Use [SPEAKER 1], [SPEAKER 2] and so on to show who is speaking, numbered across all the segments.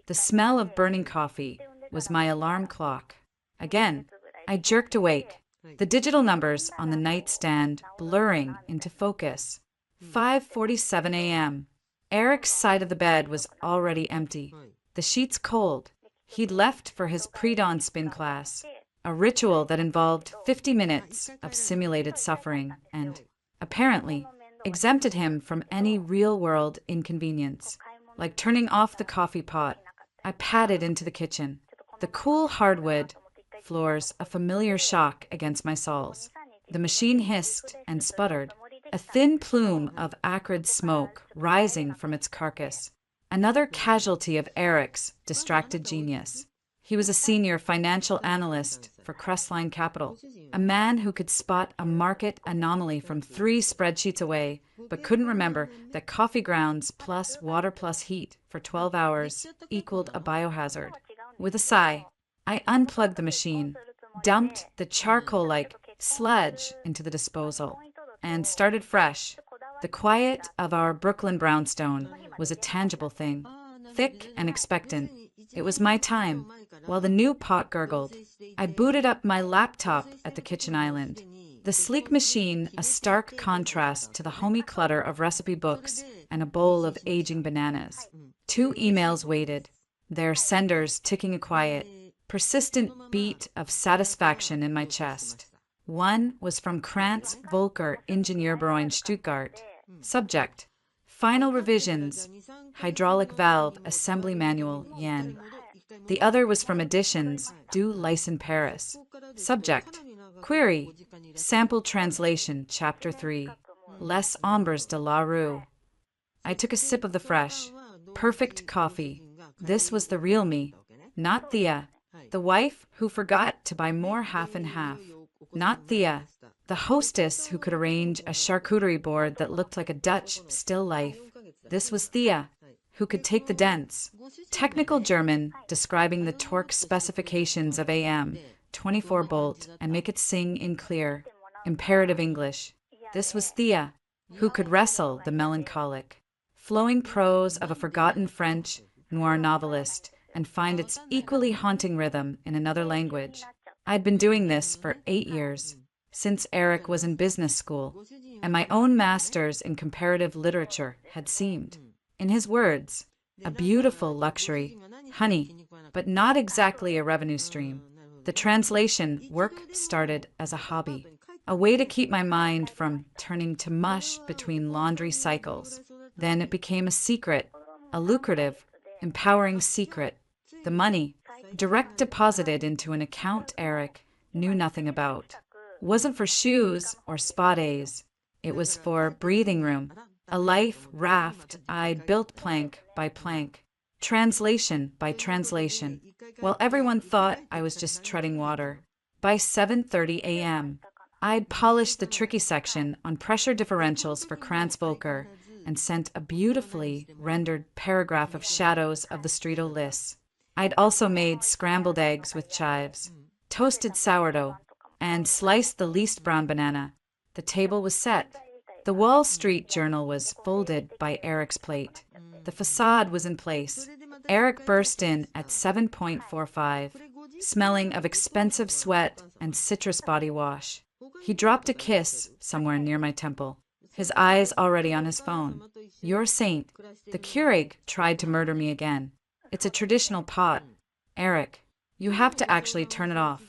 [SPEAKER 1] The smell of burning coffee was my alarm clock. Again, I jerked awake, the digital numbers on the nightstand blurring into focus. 5:47 a.m. Eric's side of the bed was already empty, the sheets cold. He'd left for his pre-dawn spin class, a ritual that involved 50 minutes of simulated suffering and, apparently, exempted him from any real-world inconvenience. Like turning off the coffee pot, I padded into the kitchen. The cool hardwood floors a familiar shock against my soles. The machine hissed and sputtered, a thin plume of acrid smoke rising from its carcass. Another casualty of Eric's distracted genius. He was a senior financial analyst for Crestline Capital, a man who could spot a market anomaly from 3 spreadsheets away, but couldn't remember that coffee grounds plus water plus heat for 12 hours equaled a biohazard. With a sigh, I unplugged the machine, dumped the charcoal-like sludge into the disposal, and started fresh. The quiet of our Brooklyn brownstone was a tangible thing, thick and expectant. It was my time. While the new pot gurgled, I booted up my laptop at the kitchen island. The sleek machine, a stark contrast to the homey clutter of recipe books and a bowl of aging bananas. 2 emails waited, their senders ticking a quiet, persistent beat of satisfaction in my chest. One was from Krantz Volker Ingenieurbüro in Stuttgart. Subject: Final revisions, hydraulic valve assembly manual, yen. The other was from Editions, Du Lycée Paris. Subject: Query, sample translation, chapter 3, Les Ombres de la Rue. I took a sip of the fresh, perfect coffee. This was the real me, not Thea, the wife who forgot to buy more half and half. Not Thea, the hostess who could arrange a charcuterie board that looked like a Dutch still life. This was Thea, who could take the dense, technical German describing the torque specifications of AM 24-bolt and make it sing in clear, imperative English. This was Thea, who could wrestle the melancholic, flowing prose of a forgotten French noir novelist and find its equally haunting rhythm in another language. I'd been doing this for 8 years, since Eric was in business school, and my own master's in comparative literature had seemed, in his words, a beautiful luxury, honey, but not exactly a revenue stream. The translation work started as a hobby, a way to keep my mind from turning to mush between laundry cycles. Then it became a secret, a lucrative, empowering secret. The money, direct deposited into an account Eric knew nothing about, wasn't for shoes or spa days. It was for breathing room, a life raft I'd built plank by plank, translation by translation, while everyone thought I was just treading water. By 7:30 a.m., I'd polished the tricky section on pressure differentials for Krantz Volker and sent a beautifully rendered paragraph of shadows of the Streeto Lys. I'd also made scrambled eggs with chives, toasted sourdough, and sliced the least brown banana. The table was set. The Wall Street Journal was folded by Eric's plate. The facade was in place. Eric burst in at 7:45, smelling of expensive sweat and citrus body wash. He dropped a kiss somewhere near my temple, his eyes already on his phone. Your saint. The Keurig tried to murder me again. It's a traditional pot. Eric, you have to actually turn it off.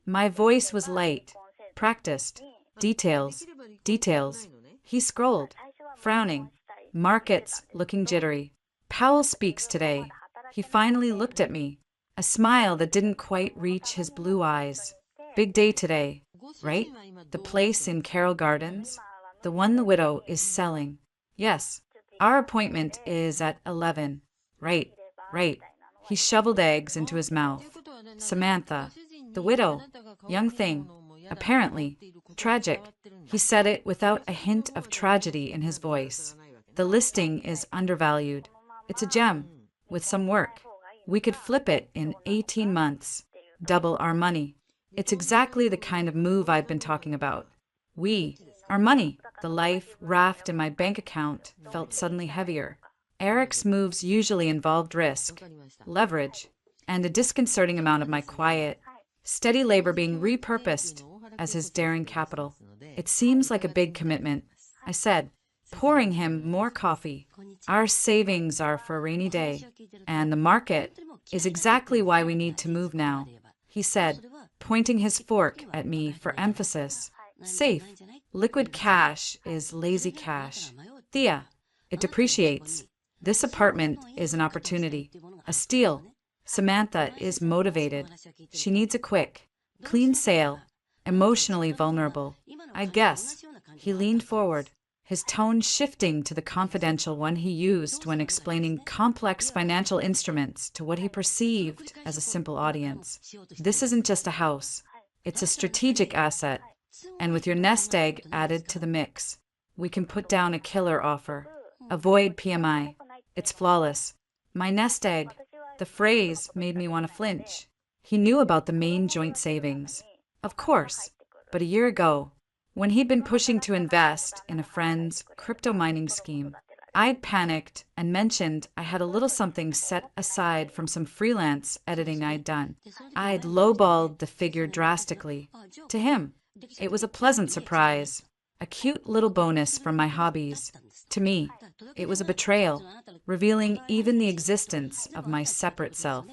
[SPEAKER 1] My voice was light, practiced. Details, details. He scrolled, frowning. Markets looking jittery. Powell speaks today. He finally looked at me, a smile that didn't quite reach his blue eyes. Big day today, right? The place in Carroll Gardens? The one the widow is selling. Yes, our appointment is at 11. Right, right. He shoveled eggs into his mouth. Samantha, the widow, young thing, apparently, tragic. He said it without a hint of tragedy in his voice. The listing is undervalued. It's a gem, with some work. We could flip it in 18 months, double our money. It's exactly the kind of move I've been talking about. Our money, the life raft in my bank account felt suddenly heavier. Eric's moves usually involved risk, leverage, and a disconcerting amount of my quiet, steady labor being repurposed as his daring capital. It seems like a big commitment, I said, pouring him more coffee. Our savings are for a rainy day, and the market is exactly why we need to move now, he said, pointing his fork at me for emphasis. Safe. Liquid cash is lazy cash. Thea, it depreciates. This apartment is an opportunity, a steal. Samantha is motivated. She needs a quick, clean sale, emotionally vulnerable. I guess. He leaned forward, his tone shifting to the confidential one he used when explaining complex financial instruments to what he perceived as a simple audience. This isn't just a house. It's a strategic asset. And with your nest egg added to the mix, we can put down a killer offer. Avoid PMI. It's flawless. My nest egg. The phrase made me want to flinch. He knew about the main joint savings. Of course. But a year ago, when he'd been pushing to invest in a friend's crypto mining scheme, I'd panicked and mentioned I had a little something set aside from some freelance editing I'd done. I'd lowballed the figure drastically. To him, it was a pleasant surprise, a cute little bonus from my hobbies. To me, it was a betrayal, revealing even the existence of my separate self.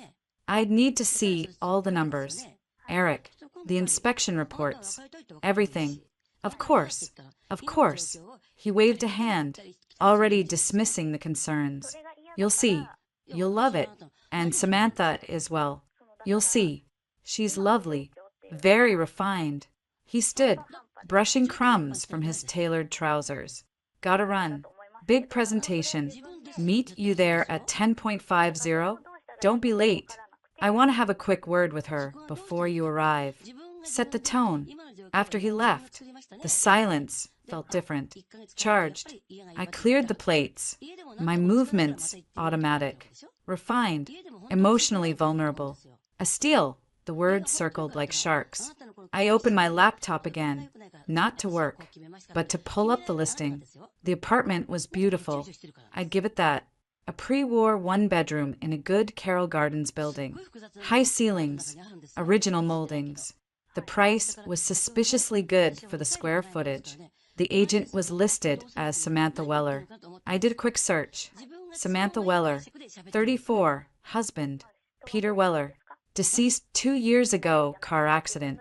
[SPEAKER 1] I'd need to see all the numbers. Eric, the inspection reports, everything. Of course, of course. He waved a hand, already dismissing the concerns. You'll see. You'll love it. And Samantha as well. You'll see. She's lovely, very refined. He stood, brushing crumbs from his tailored trousers. Gotta run. Big presentation. Meet you there at 10:50. Don't be late. I want to have a quick word with her before you arrive. Set the tone. After he left, the silence felt different, charged. I cleared the plates. My movements automatic, refined, emotionally vulnerable. A steal. The words circled like sharks. I opened my laptop again, not to work, but to pull up the listing. The apartment was beautiful. I'd give it that. A pre-war one-bedroom in a good Carroll Gardens building. High ceilings, original moldings. The price was suspiciously good for the square footage. The agent was listed as Samantha Weller. I did a quick search. Samantha Weller, 34, husband, Peter Weller. Deceased 2 years ago, car accident.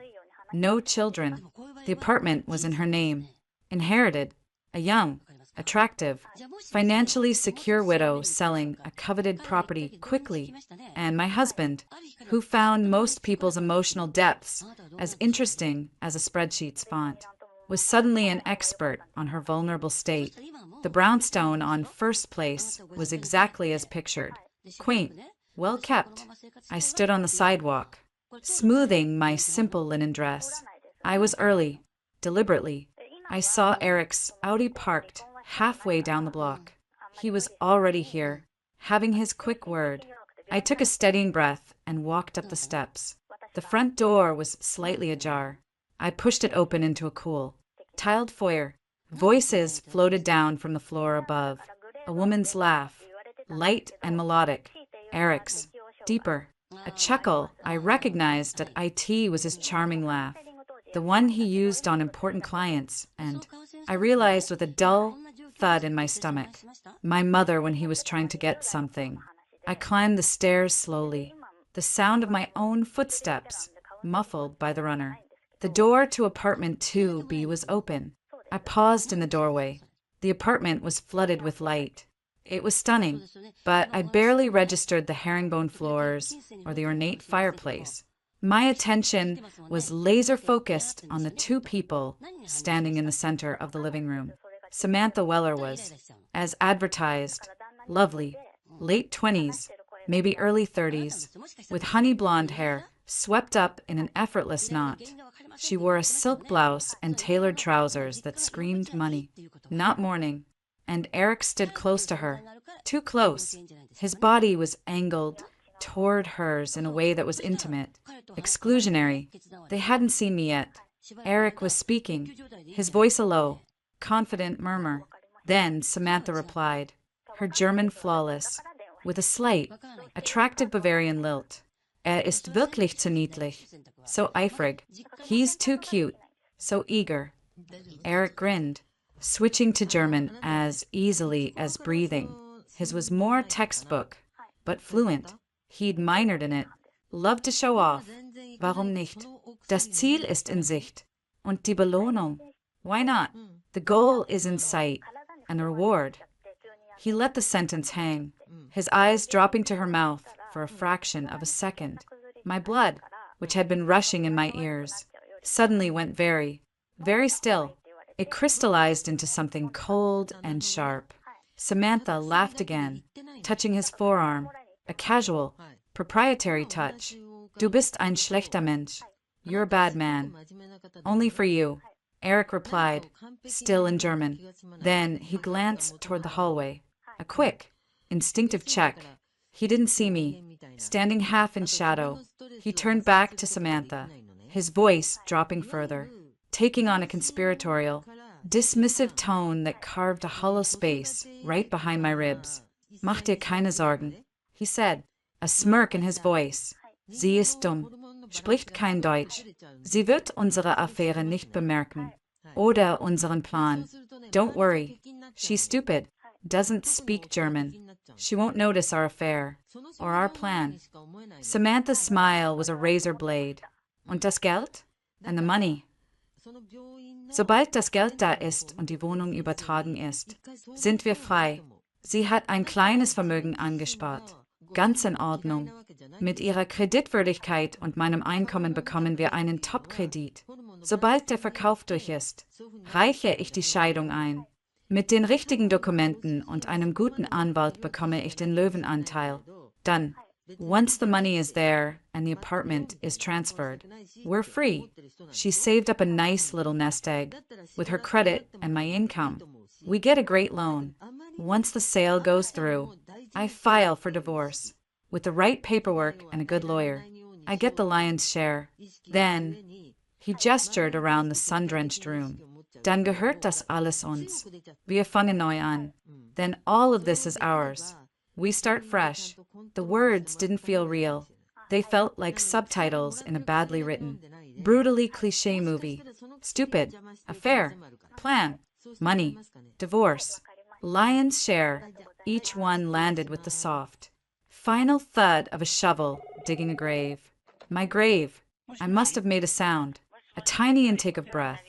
[SPEAKER 1] No children. The apartment was in her name. Inherited. A young, attractive, financially secure widow selling a coveted property quickly. And my husband, who found most people's emotional depths as interesting as a spreadsheet's font, was suddenly an expert on her vulnerable state. The brownstone on first place was exactly as pictured. Quaint. Well kept. I stood on the sidewalk, smoothing my simple linen dress. I was early, deliberately. I saw Eric's Audi parked halfway down the block. He was already here, having his quick word. I took a steadying breath and walked up the steps. The front door was slightly ajar. I pushed it open into a cool, tiled foyer. Voices floated down from the floor above. A woman's laugh, light and melodic. Eric's, deeper. A chuckle I recognized at IT was his charming laugh, the one he used on important clients, and I realized with a dull thud in my stomach, my mother when he was trying to get something. I climbed the stairs slowly, the sound of my own footsteps, muffled by the runner. The door to apartment 2B was open. I paused in the doorway. The apartment was flooded with light. It was stunning, but I barely registered the herringbone floors or the ornate fireplace. My attention was laser-focused on the two people standing in the center of the living room. Samantha Weller was, as advertised, lovely, late 20s, maybe early 30s, with honey blonde hair swept up in an effortless knot. She wore a silk blouse and tailored trousers that screamed money, not mourning. And Eric stood close to her, too close. His body was angled toward hers in a way that was intimate, exclusionary. They hadn't seen me yet. Eric was speaking, his voice a low, confident murmur. Then Samantha replied, her German flawless, with a slight, attractive Bavarian lilt. Ist wirklich zu niedlich, so eifrig. He's too cute, so eager. Eric grinned, switching to German as easily as breathing. His was more textbook, but fluent. He'd minored in it, loved to show off. Warum nicht? Das Ziel ist in Sicht. Und die Belohnung. Why not? The goal is in sight, and the reward. He let the sentence hang, his eyes dropping to her mouth for a fraction of a second. My blood, which had been rushing in my ears, suddenly went very, very still. It crystallized into something cold and sharp. Samantha laughed again, touching his forearm, a casual, proprietary touch. Du bist ein schlechter Mensch. You're a bad man. Only for you, Eric replied, still in German. Then he glanced toward the hallway. A quick, instinctive check. He didn't see me. Standing half in shadow, he turned back to Samantha, his voice dropping further, taking on a conspiratorial, dismissive tone that carved a hollow space right behind my ribs. Mach dir keine Sorgen, he said, a smirk in his voice. Sie ist dumm, spricht kein Deutsch. Sie wird unsere Affäre nicht bemerken. Oder unseren Plan. Don't worry. She's stupid, doesn't speak German. She won't notice our affair, or our plan. Samantha's smile was a razor blade. Und das Geld? And the money. Sobald das Geld da ist und die Wohnung übertragen ist, sind wir frei. Sie hat ein kleines Vermögen angespart. Ganz in Ordnung. Mit ihrer Kreditwürdigkeit und meinem Einkommen bekommen wir einen Top-Kredit. Sobald der Verkauf durch ist, reiche ich die Scheidung ein. Mit den richtigen Dokumenten und einem guten Anwalt bekomme ich den Löwenanteil. Dann, once the money is there and the apartment is transferred, we're free. She saved up a nice little nest egg. With her credit and my income, we get a great loan. Once the sale goes through, I file for divorce. With the right paperwork and a good lawyer, I get the lion's share. Then, he gestured around the sun-drenched room. Dann gehört das alles uns. Wir fangen neu an. Then all of this is ours. We start fresh. The words didn't feel real. They felt like subtitles in a badly written, brutally cliché movie. Stupid. Affair. Plan. Money. Divorce. Lion's share. Each one landed with the soft, final thud of a shovel digging a grave. My grave. I must have made a sound, a tiny intake of breath,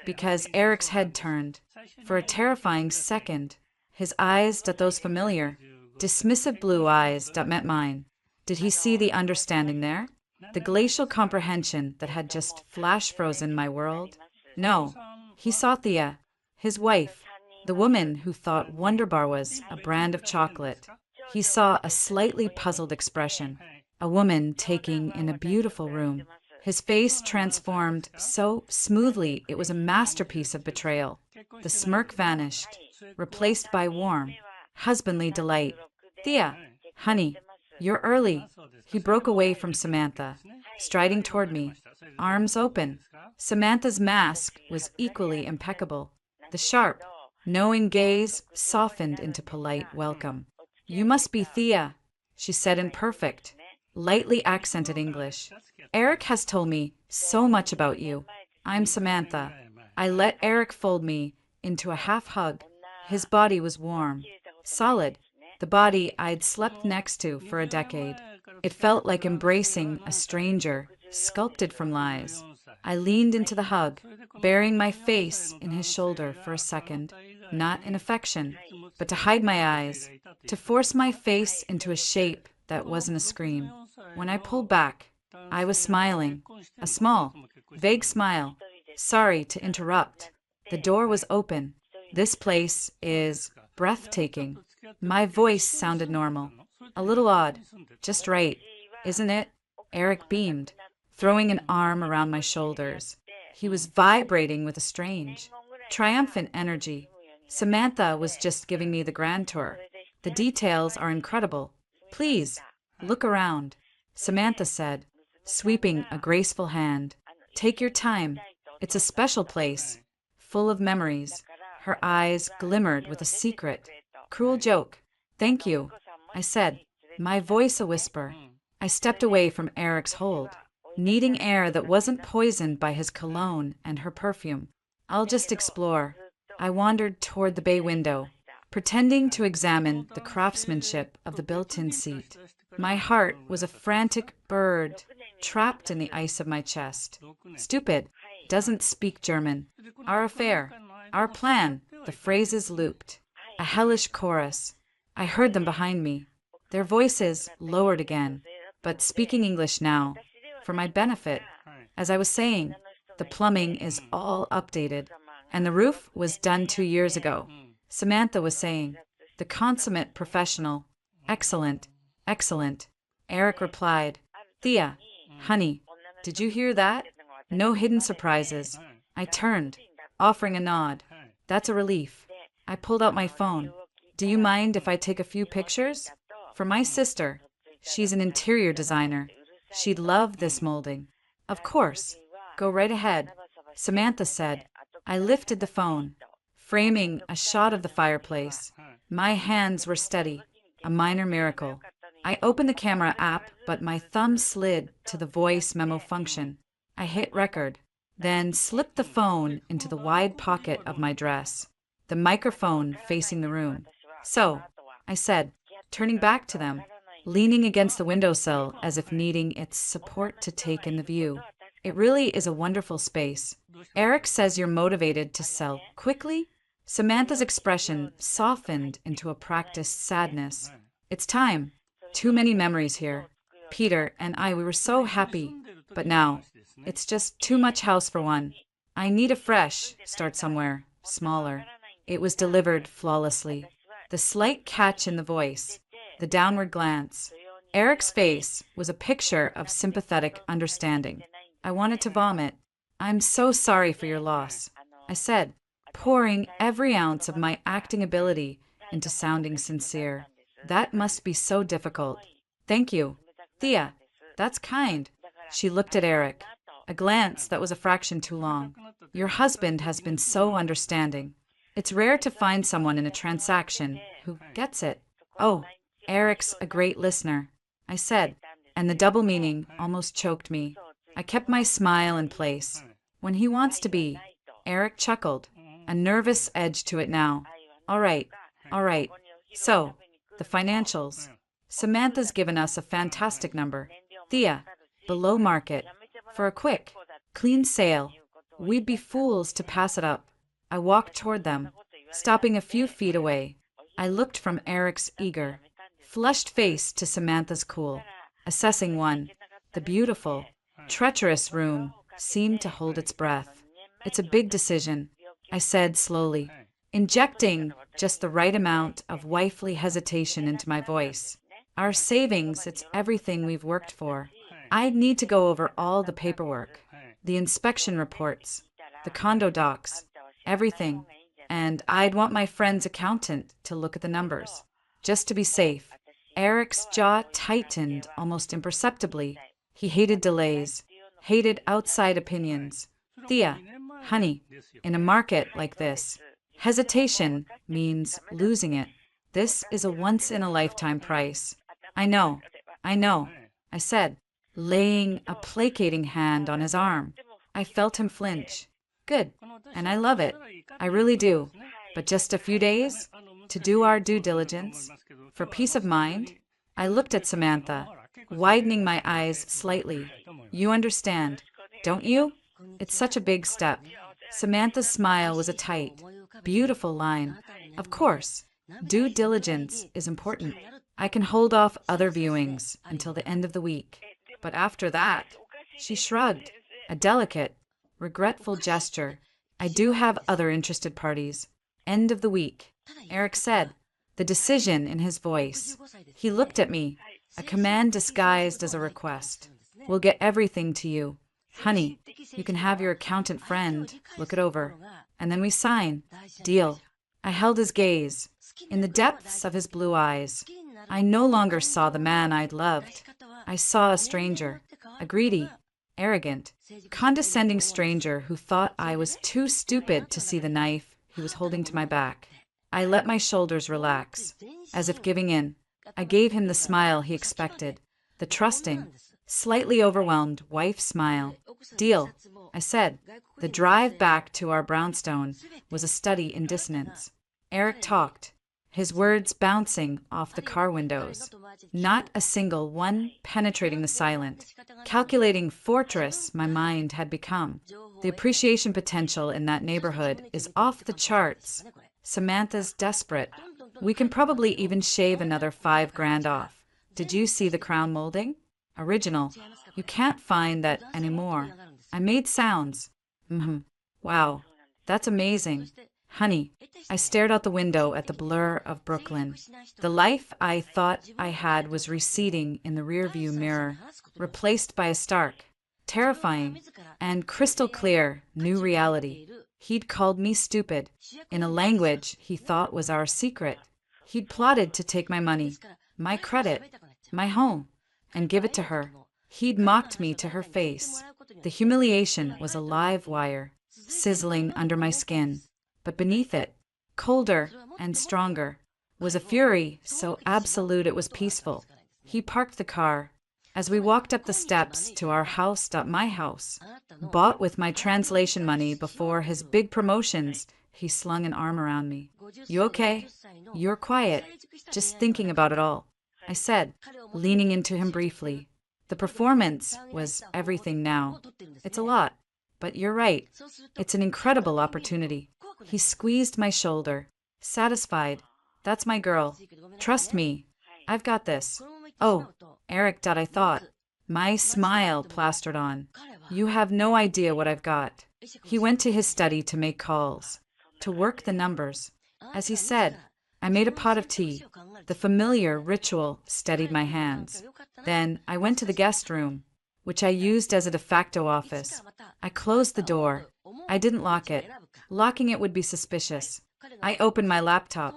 [SPEAKER 1] because Eric's head turned. For a terrifying second, his eyes that those familiar, dismissive blue eyes that met mine. Did he see the understanding there? The glacial comprehension that had just flash-frozen my world? No. He saw Thea, his wife, the woman who thought Wonder Bar was a brand of chocolate. He saw a slightly puzzled expression, a woman taking in a beautiful room. His face transformed so smoothly it was a masterpiece of betrayal. The smirk vanished, replaced by warm, husbandly delight. Thea, honey, you're early. He broke away from Samantha, striding toward me, arms open. Samantha's mask was equally impeccable. The sharp, knowing gaze softened into polite welcome. You must be Thea, she said in perfect, lightly accented English. Eric has told me so much about you. I'm Samantha. I let Eric fold me into a half hug. His body was warm, solid, the body I'd slept next to for a decade. It felt like embracing a stranger, sculpted from lies. I leaned into the hug, burying my face in his shoulder for a second, not in affection, but to hide my eyes, to force my face into a shape that wasn't a scream. When I pulled back, I was smiling, a small, vague smile. Sorry to interrupt. The door was open. This place is breathtaking. My voice sounded normal, a little odd, just right, isn't it? Eric beamed, throwing an arm around my shoulders. He was vibrating with a strange, triumphant energy. Samantha was just giving me the grand tour. The details are incredible. Please, look around, Samantha said, sweeping a graceful hand. Take your time. It's a special place, full of memories. Her eyes glimmered with a secret, cruel joke. Thank you, I said, my voice a whisper. I stepped away from Eric's hold, needing air that wasn't poisoned by his cologne and her perfume. I'll just explore. I wandered toward the bay window, pretending to examine the craftsmanship of the built-in seat. My heart was a frantic bird trapped in the ice of my chest. Stupid, doesn't speak German. Our affair, our plan, the phrases looped. A hellish chorus. I heard them behind me. Their voices lowered again, but speaking English now, for my benefit. As I was saying, the plumbing is all updated, and the roof was done 2 years ago. Samantha was saying, the consummate professional. Excellent, excellent. Eric replied, Thea, honey, did you hear that? No hidden surprises. I turned, offering a nod. That's a relief. I pulled out my phone. Do you mind if I take a few pictures? For my sister. She's an interior designer. She'd love this molding. Of course. Go right ahead, Samantha said. I lifted the phone, framing a shot of the fireplace. My hands were steady, a minor miracle. I opened the camera app, but my thumb slid to the voice memo function. I hit record, then slipped the phone into the wide pocket of my dress, the microphone facing the room. So, I said, turning back to them, leaning against the windowsill as if needing its support to take in the view. It really is a wonderful space. Eric says you're motivated to sell quickly? Samantha's expression softened into a practiced sadness. It's time. Too many memories here. Peter and I, we were so happy. But now, it's just too much house for one. I need a fresh start somewhere, smaller. It was delivered flawlessly. The slight catch in the voice, the downward glance. Eric's face was a picture of sympathetic understanding. I wanted to vomit. I'm so sorry for your loss, I said, pouring every ounce of my acting ability into sounding sincere. That must be so difficult. Thank you. Thea, that's kind. She looked at Eric, a glance that was a fraction too long. Your husband has been so understanding. It's rare to find someone in a transaction who gets it. Oh, Eric's a great listener, I said, and the double meaning almost choked me. I kept my smile in place. When he wants to be, Eric chuckled, a nervous edge to it now. All right. So, the financials. Samantha's given us a fantastic number. Thea, below market. For a quick, clean sale. We'd be fools to pass it up. I walked toward them, stopping a few feet away. I looked from Eric's eager, flushed face to Samantha's cool, assessing one. The beautiful, treacherous room seemed to hold its breath. It's a big decision, I said slowly, injecting just the right amount of wifely hesitation into my voice. Our savings, it's everything we've worked for. I'd need to go over all the paperwork, the inspection reports, the condo docs, everything. And I'd want my friend's accountant to look at the numbers, just to be safe. Eric's jaw tightened almost imperceptibly. He hated delays, hated outside opinions. Thea, honey, in a market like this, hesitation means losing it. This is a once-in-a-lifetime price. I know, I said, laying a placating hand on his arm. I felt him flinch. Good, and I love it. I really do. But just a few days to do our due diligence. For peace of mind, I looked at Samantha, widening my eyes slightly. You understand, don't you? It's such a big step. Samantha's smile was a tight, beautiful line. Of course, due diligence is important. I can hold off other viewings until the end of the week. But after that, she shrugged, a delicate, regretful gesture. I do have other interested parties. End of the week, Eric said, the decision in his voice. He looked at me, a command disguised as a request. We'll get everything to you. Honey, you can have your accountant friend look it over. And then we sign. Deal. I held his gaze. In the depths of his blue eyes, I no longer saw the man I'd loved. I saw a stranger, a greedy, arrogant, condescending stranger who thought I was too stupid to see the knife he was holding to my back. I let my shoulders relax, as if giving in. I gave him the smile he expected, the trusting, slightly overwhelmed wife smile. Deal, I said. The drive back to our brownstone was a study in dissonance. Eric talked, his words bouncing off the car windows. Not a single one penetrating the silent, calculating fortress my mind had become. The appreciation potential in that neighborhood is off the charts. Samantha's desperate. We can probably even shave another $5,000 off. Did you see the crown molding? Original. You can't find that anymore. I made sounds. Wow, that's amazing. Honey, I stared out the window at the blur of Brooklyn. The life I thought I had was receding in the rearview mirror, replaced by a stark, terrifying, and crystal clear new reality. He'd called me stupid, in a language he thought was our secret. He'd plotted to take my money, my credit, my home, and give it to her. He'd mocked me to her face. The humiliation was a live wire, sizzling under my skin. But beneath it, colder and stronger, was a fury so absolute it was peaceful. He parked the car. As we walked up the steps to our house, my house, bought with my translation money before his big promotions, he slung an arm around me. You okay? You're quiet, just thinking about it all, I said, leaning into him briefly. The performance was everything now. It's a lot, but you're right. It's an incredible opportunity. He squeezed my shoulder. Satisfied. That's my girl. Trust me. I've got this. Oh, Eric, I thought. My smile plastered on. You have no idea what I've got. He went to his study to make calls, to work the numbers. As he said, I made a pot of tea. The familiar ritual steadied my hands. Then I went to the guest room, which I used as a de facto office. I closed the door. I didn't lock it. Locking it would be suspicious. I opened my laptop.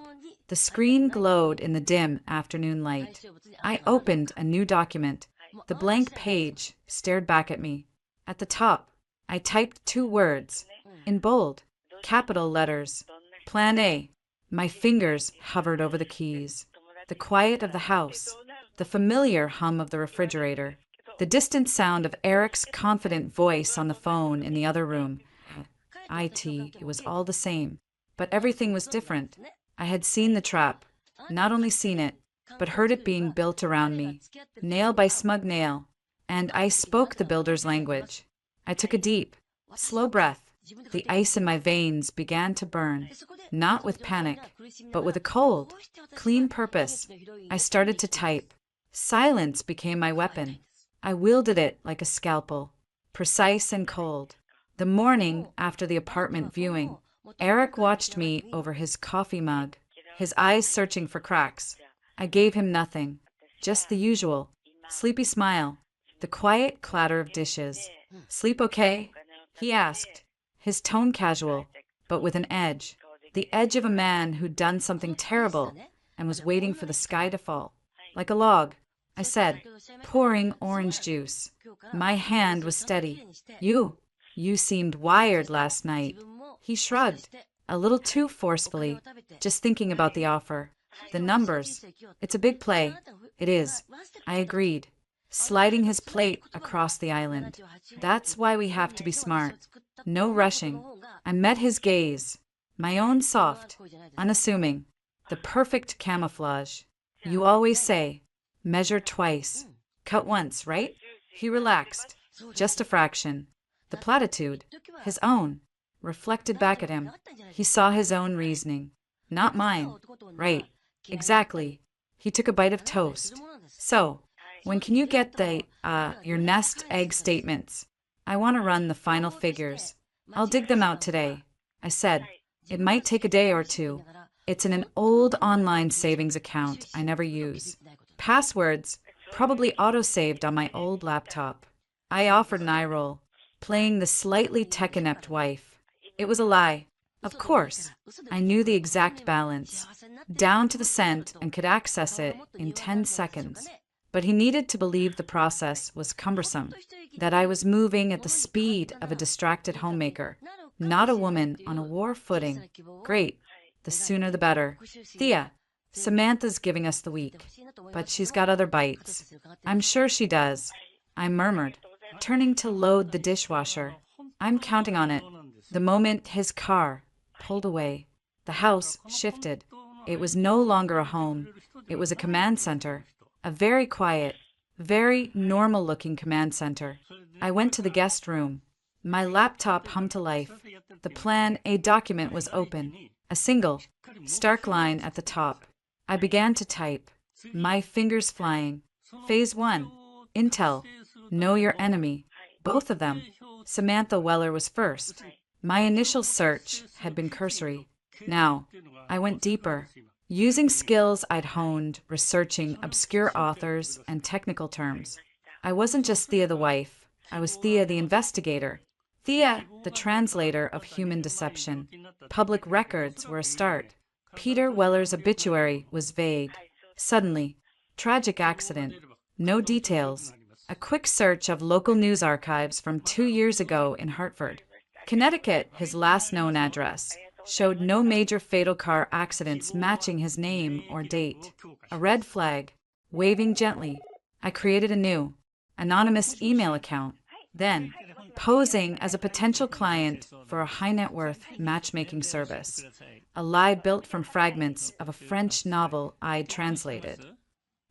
[SPEAKER 1] The screen glowed in the dim afternoon light. I opened a new document. The blank page stared back at me. At the top, I typed 2 words, in bold, capital letters. Plan A. My fingers hovered over the keys. The quiet of the house, the familiar hum of the refrigerator, the distant sound of Eric's confident voice on the phone in the other room. It was all the same, but everything was different. I had seen the trap, not only seen it, but heard it being built around me, nail by smug nail, and I spoke the builder's language. I took a deep, slow breath. The ice in my veins began to burn, not with panic, but with a cold, clean purpose. I started to type. Silence became my weapon. I wielded it like a scalpel, precise and cold. The morning after the apartment viewing, Eric watched me over his coffee mug, his eyes searching for cracks. I gave him nothing, just the usual, sleepy smile, the quiet clatter of dishes. Sleep okay? He asked, his tone casual, but with an edge, the edge of a man who'd done something terrible and was waiting for the sky to fall. Like a log, I said, pouring orange juice. My hand was steady. You seemed wired last night. He shrugged, a little too forcefully, just thinking about the offer. The numbers. It's a big play. It is. I agreed, sliding his plate across the island. That's why we have to be smart. No rushing. I met his gaze, my own soft, unassuming, the perfect camouflage. You always say, measure twice, cut once, right? He relaxed, just a fraction. The platitude, his own, reflected back at him. He saw his own reasoning, not mine. Right, exactly. He took a bite of toast. So, when can you get your nest egg statements? I want to run the final figures. I'll dig them out today. I said, it might take a day or 2. It's in an old online savings account I never use. Passwords, probably auto-saved on my old laptop. I offered an eye roll, playing the slightly tech-inept wife. It was a lie. Of course, I knew the exact balance, down to the cent, and could access it in 10 seconds. But he needed to believe the process was cumbersome, that I was moving at the speed of a distracted homemaker, not a woman on a war footing. Great. The sooner the better. Thea, Samantha's giving us the week, but she's got other bites. I'm sure she does, I murmured, turning to load the dishwasher. I'm counting on it. The moment his car pulled away, the house shifted. It was no longer a home. It was a command center, a very quiet, very normal-looking command center. I went to the guest room. My laptop hummed to life. The Plan A document was open, a single, stark line at the top. I began to type, my fingers flying. Phase 1, Intel, Know Your Enemy. Both of them. Samantha Weller was first. My initial search had been cursory. Now, I went deeper, using skills I'd honed researching obscure authors and technical terms. I wasn't just Thea the wife, I was Thea the investigator. Thea, the translator of human deception. Public records were a start. Peter Weller's obituary was vague. Suddenly, tragic accident. No details. A quick search of local news archives from 2 years ago in Hartford, Connecticut, his last known address, showed no major fatal car accidents matching his name or date. A red flag, waving gently. I created a new, anonymous email account. Then, posing as a potential client for a high-net-worth matchmaking service, a lie built from fragments of a French novel I'd translated.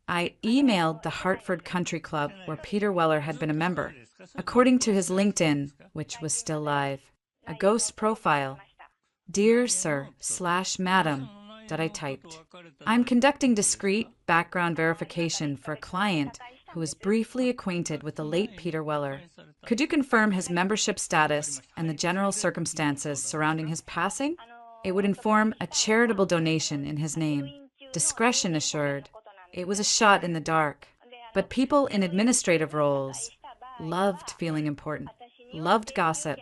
[SPEAKER 1] I emailed the Hartford Country Club where Peter Weller had been a member, according to his LinkedIn, which was still live. A ghost profile. Dear Sir/Madam, that I typed. I'm conducting discreet background verification for a client who is briefly acquainted with the late Peter Weller. Could you confirm his membership status and the general circumstances surrounding his passing? It would inform a charitable donation in his name. Discretion assured. It was a shot in the dark. But people in administrative roles loved feeling important, loved gossip,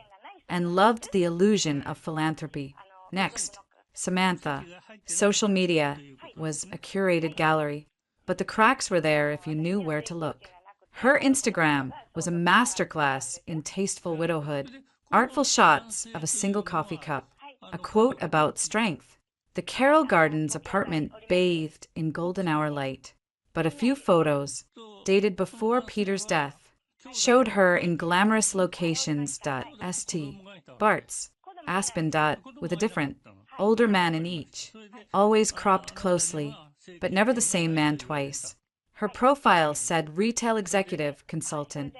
[SPEAKER 1] and loved the illusion of philanthropy. Next, Samantha. Social media was a curated gallery, but the cracks were there if you knew where to look. Her Instagram was a masterclass in tasteful widowhood, artful shots of a single coffee cup, a quote about strength. The Carroll Gardens apartment bathed in golden hour light, but a few photos, dated before Peter's death, showed her in glamorous locations. St. Bart's, Aspen. With a different, older man in each, always cropped closely, but never the same man twice. Her profile said retail executive consultant.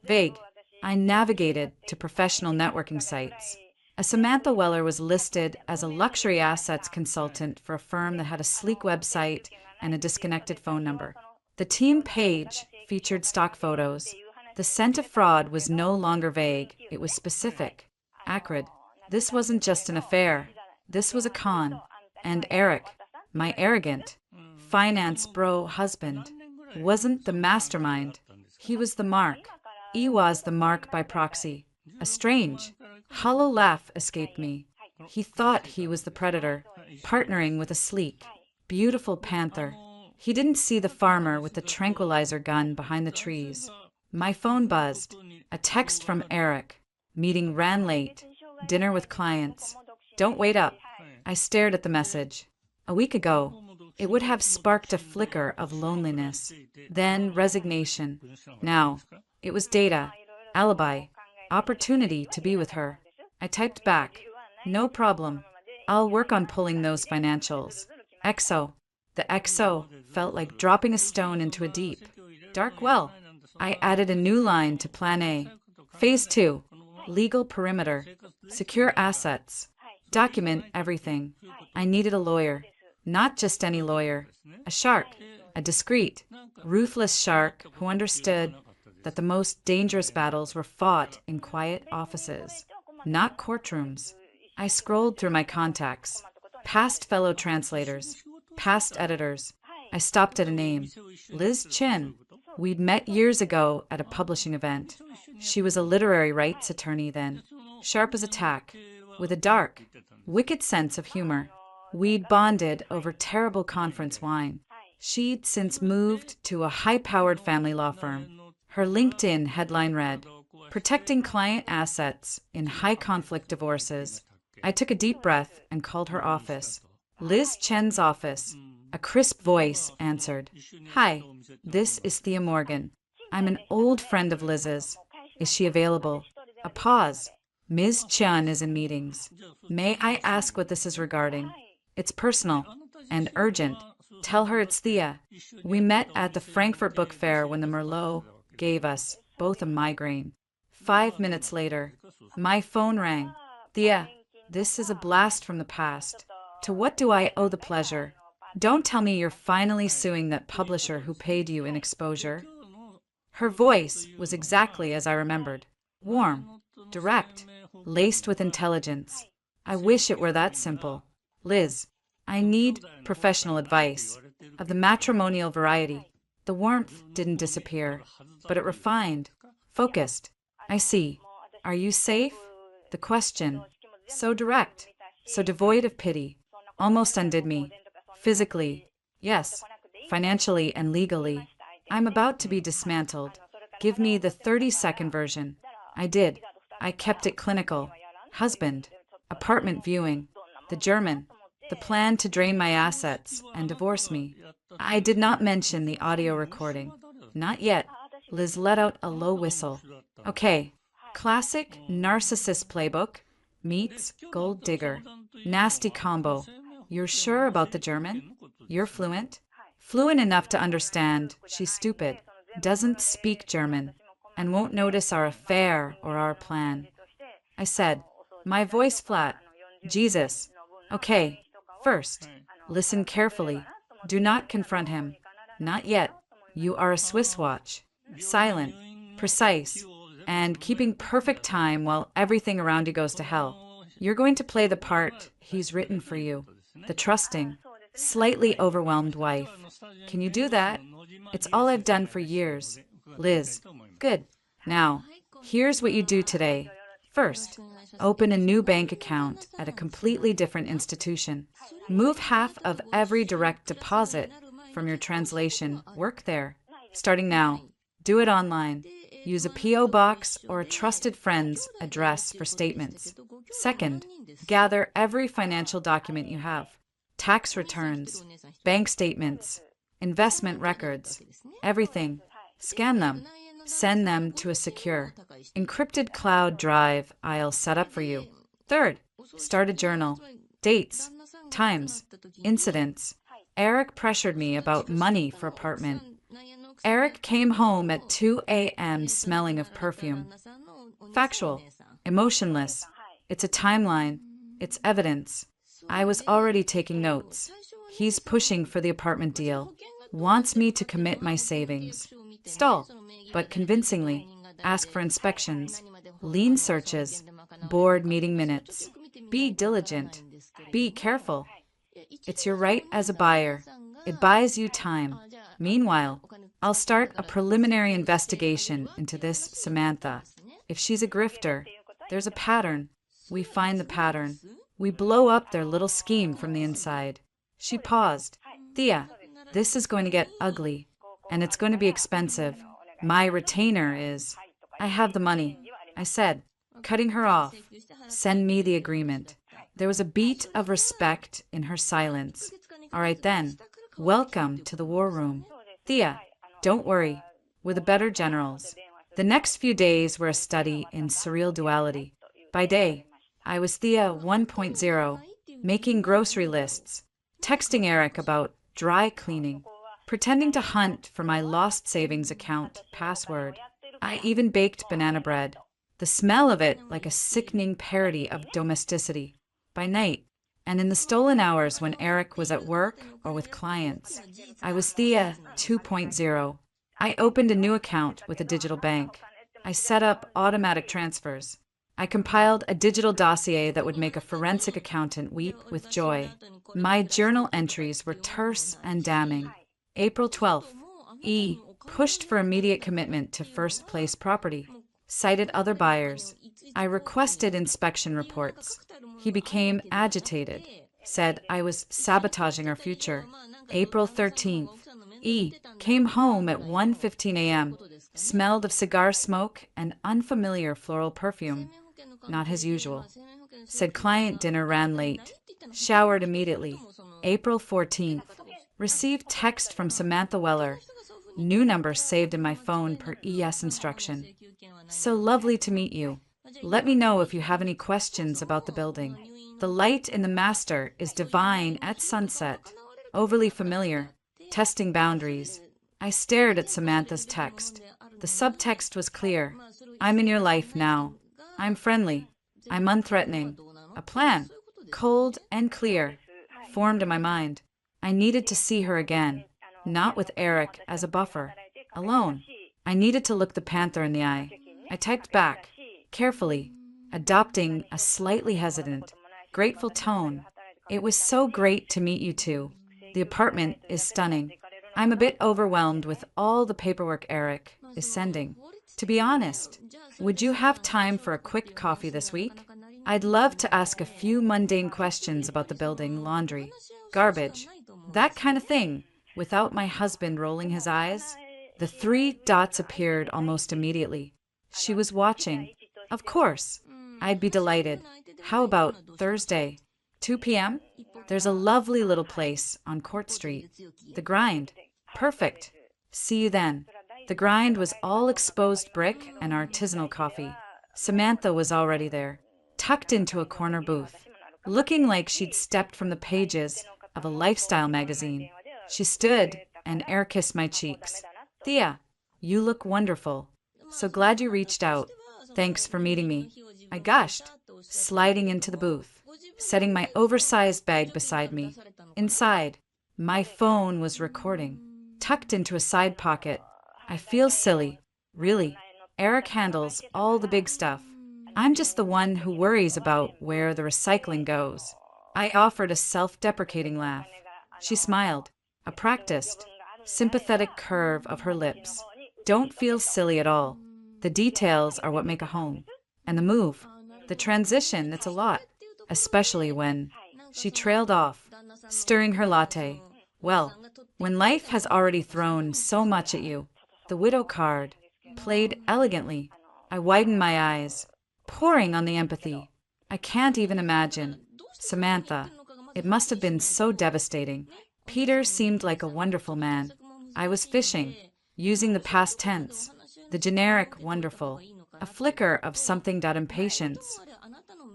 [SPEAKER 1] Vague. I navigated to professional networking sites. A Samantha Weller was listed as a luxury assets consultant for a firm that had a sleek website and a disconnected phone number. The team page featured stock photos. The scent of fraud was no longer vague. It was specific, acrid. This wasn't just an affair. This was a con. And Eric, my arrogant, finance bro husband, wasn't the mastermind. He was the mark. He was the mark by proxy. A strange, hollow laugh escaped me. He thought he was the predator, partnering with a sleek, beautiful panther. He didn't see the farmer with the tranquilizer gun behind the trees. My phone buzzed. A text from Eric. Meeting ran late. Dinner with clients. Don't wait up. I stared at the message. A week ago, it would have sparked a flicker of loneliness, then resignation. Now, it was data, alibi, opportunity to be with her. I typed back, no problem. I'll work on pulling those financials. XO. The XO felt like dropping a stone into a deep, dark well. I added a new line to Plan A. Phase 2. Legal perimeter. Secure assets. Document everything. I needed a lawyer. Not just any lawyer. A shark. A discreet, ruthless shark who understood that the most dangerous battles were fought in quiet offices, not courtrooms. I scrolled through my contacts. Past fellow translators. Past editors. I stopped at a name. Liz Chin. We'd met years ago at a publishing event. She was a literary rights attorney then, sharp as a tack, with a dark, wicked sense of humor. We'd bonded over terrible conference wine. She'd since moved to a high-powered family law firm. Her LinkedIn headline read, "Protecting Client Assets in High-Conflict Divorces." I took a deep breath and called her office. Liz Chen's office. A crisp voice answered. Hi, this is Thea Morgan. I'm an old friend of Liz's. Is she available? A pause. Ms. Chen is in meetings. May I ask what this is regarding? It's personal and urgent. Tell her it's Thea. We met at the Frankfurt Book Fair when the Merlot gave us both a migraine. 5 minutes later, my phone rang. Thea, this is a blast from the past. To what do I owe the pleasure? Don't tell me you're finally suing that publisher who paid you in exposure. Her voice was exactly as I remembered. Warm, direct, laced with intelligence. I wish it were that simple. Liz, I need professional advice, of the matrimonial variety. The warmth didn't disappear, but it refined, focused. I see. Are you safe? The question, so direct, so devoid of pity, almost undid me. Physically, yes. Financially and legally, I'm about to be dismantled. Give me the 30-second version. I did. I kept it clinical. Husband, apartment viewing, the German, the plan to drain my assets and divorce me. I did not mention the audio recording. Not yet. Liz let out a low whistle. Okay. Classic narcissist playbook meets gold digger. Nasty combo. You're sure about the German? You're fluent? Fluent enough to understand she's stupid, doesn't speak German, and won't notice our affair or our plan. I said, my voice flat. Jesus. Okay. First, listen carefully. Do not confront him. Not yet. You are a Swiss watch. Silent, precise, and keeping perfect time while everything around you goes to hell. You're going to play the part he's written for you. The trusting, slightly overwhelmed wife. Can you do that? It's all I've done for years. Liz. Good. Now, here's what you do today. First, open a new bank account at a completely different institution. Move half of every direct deposit from your translation work there. Starting now. Do it online. Use a P.O. box or a trusted friend's address for statements. Second, gather every financial document you have. Tax returns, bank statements, investment records, everything. Scan them. Send them to a secure, encrypted cloud drive I'll set up for you. Third, start a journal. Dates, times, incidents. Eric pressured me about money for apartment. Eric came home at 2 a.m. smelling of perfume. Factual, emotionless. It's a timeline. It's evidence. I was already taking notes. He's pushing for the apartment deal. Wants me to commit my savings. Stall, but convincingly. Ask for inspections. Lean searches. Board meeting minutes. Be diligent. Be careful. It's your right as a buyer. It buys you time. Meanwhile, I'll start a preliminary investigation into this Samantha. If she's a grifter, there's a pattern. We find the pattern. We blow up their little scheme from the inside. She paused. Thea, this is going to get ugly, and it's going to be expensive. My retainer is... I have the money. I said, cutting her off. Send me the agreement. There was a beat of respect in her silence. All right then. Welcome to the war room. Thea, don't worry. We're the better generals. The next few days were a study in surreal duality. By day, I was Thea 1.0, making grocery lists, texting Eric about dry cleaning, pretending to hunt for my lost savings account password. I even baked banana bread, the smell of it like a sickening parody of domesticity. By night, and in the stolen hours when Eric was at work or with clients, I was Thea 2.0. I opened a new account with a digital bank. I set up automatic transfers. I compiled a digital dossier that would make a forensic accountant weep with joy. My journal entries were terse and damning. April 12th. E. pushed for immediate commitment to first place property. Cited other buyers. I requested inspection reports. He became agitated. Said I was sabotaging our future. April 13th. E. came home at 1:15 a.m. Smelled of cigar smoke and unfamiliar floral perfume. Not his usual. Said client dinner ran late. Showered immediately. April 14th. Received text from Samantha Weller. New number saved in my phone per ES instruction. So lovely to meet you. Let me know if you have any questions about the building. The light in the master is divine at sunset. Overly familiar. Testing boundaries. I stared at Samantha's text. The subtext was clear. I'm in your life now. I'm friendly. I'm unthreatening. A plan, cold and clear, formed in my mind. I needed to see her again, not with Eric as a buffer. Alone. I needed to look the panther in the eye. I typed back, carefully, adopting a slightly hesitant, grateful tone. It was so great to meet you two. The apartment is stunning. I'm a bit overwhelmed with all the paperwork Eric is sending. To be honest, would you have time for a quick coffee this week? I'd love to ask a few mundane questions about the building, laundry, garbage, that kind of thing, without my husband rolling his eyes. The three dots appeared almost immediately. She was watching. Of course. I'd be delighted. How about Thursday, 2 p.m.? There's a lovely little place on Court Street. The Grind. Perfect. See you then. The Grind was all exposed brick and artisanal coffee. Samantha was already there, tucked into a corner booth, looking like she'd stepped from the pages of a lifestyle magazine. She stood and air kissed my cheeks. Thea, you look wonderful. So glad you reached out. Thanks for meeting me. I gushed, sliding into the booth, setting my oversized bag beside me. Inside, my phone was recording, tucked into a side pocket. I feel silly. Really. Eric handles all the big stuff. I'm just the one who worries about where the recycling goes. I offered a self-deprecating laugh. She smiled, a practiced, sympathetic curve of her lips. Don't feel silly at all. The details are what make a home. And the move, the transition, it's a lot. Especially when she trailed off, stirring her latte. Well, when life has already thrown so much at you, the widow card played elegantly. I widened my eyes, pouring on the empathy. I can't even imagine. Samantha, it must have been so devastating. Peter seemed like a wonderful man. I was fishing, using the past tense, the generic wonderful, a flicker of something.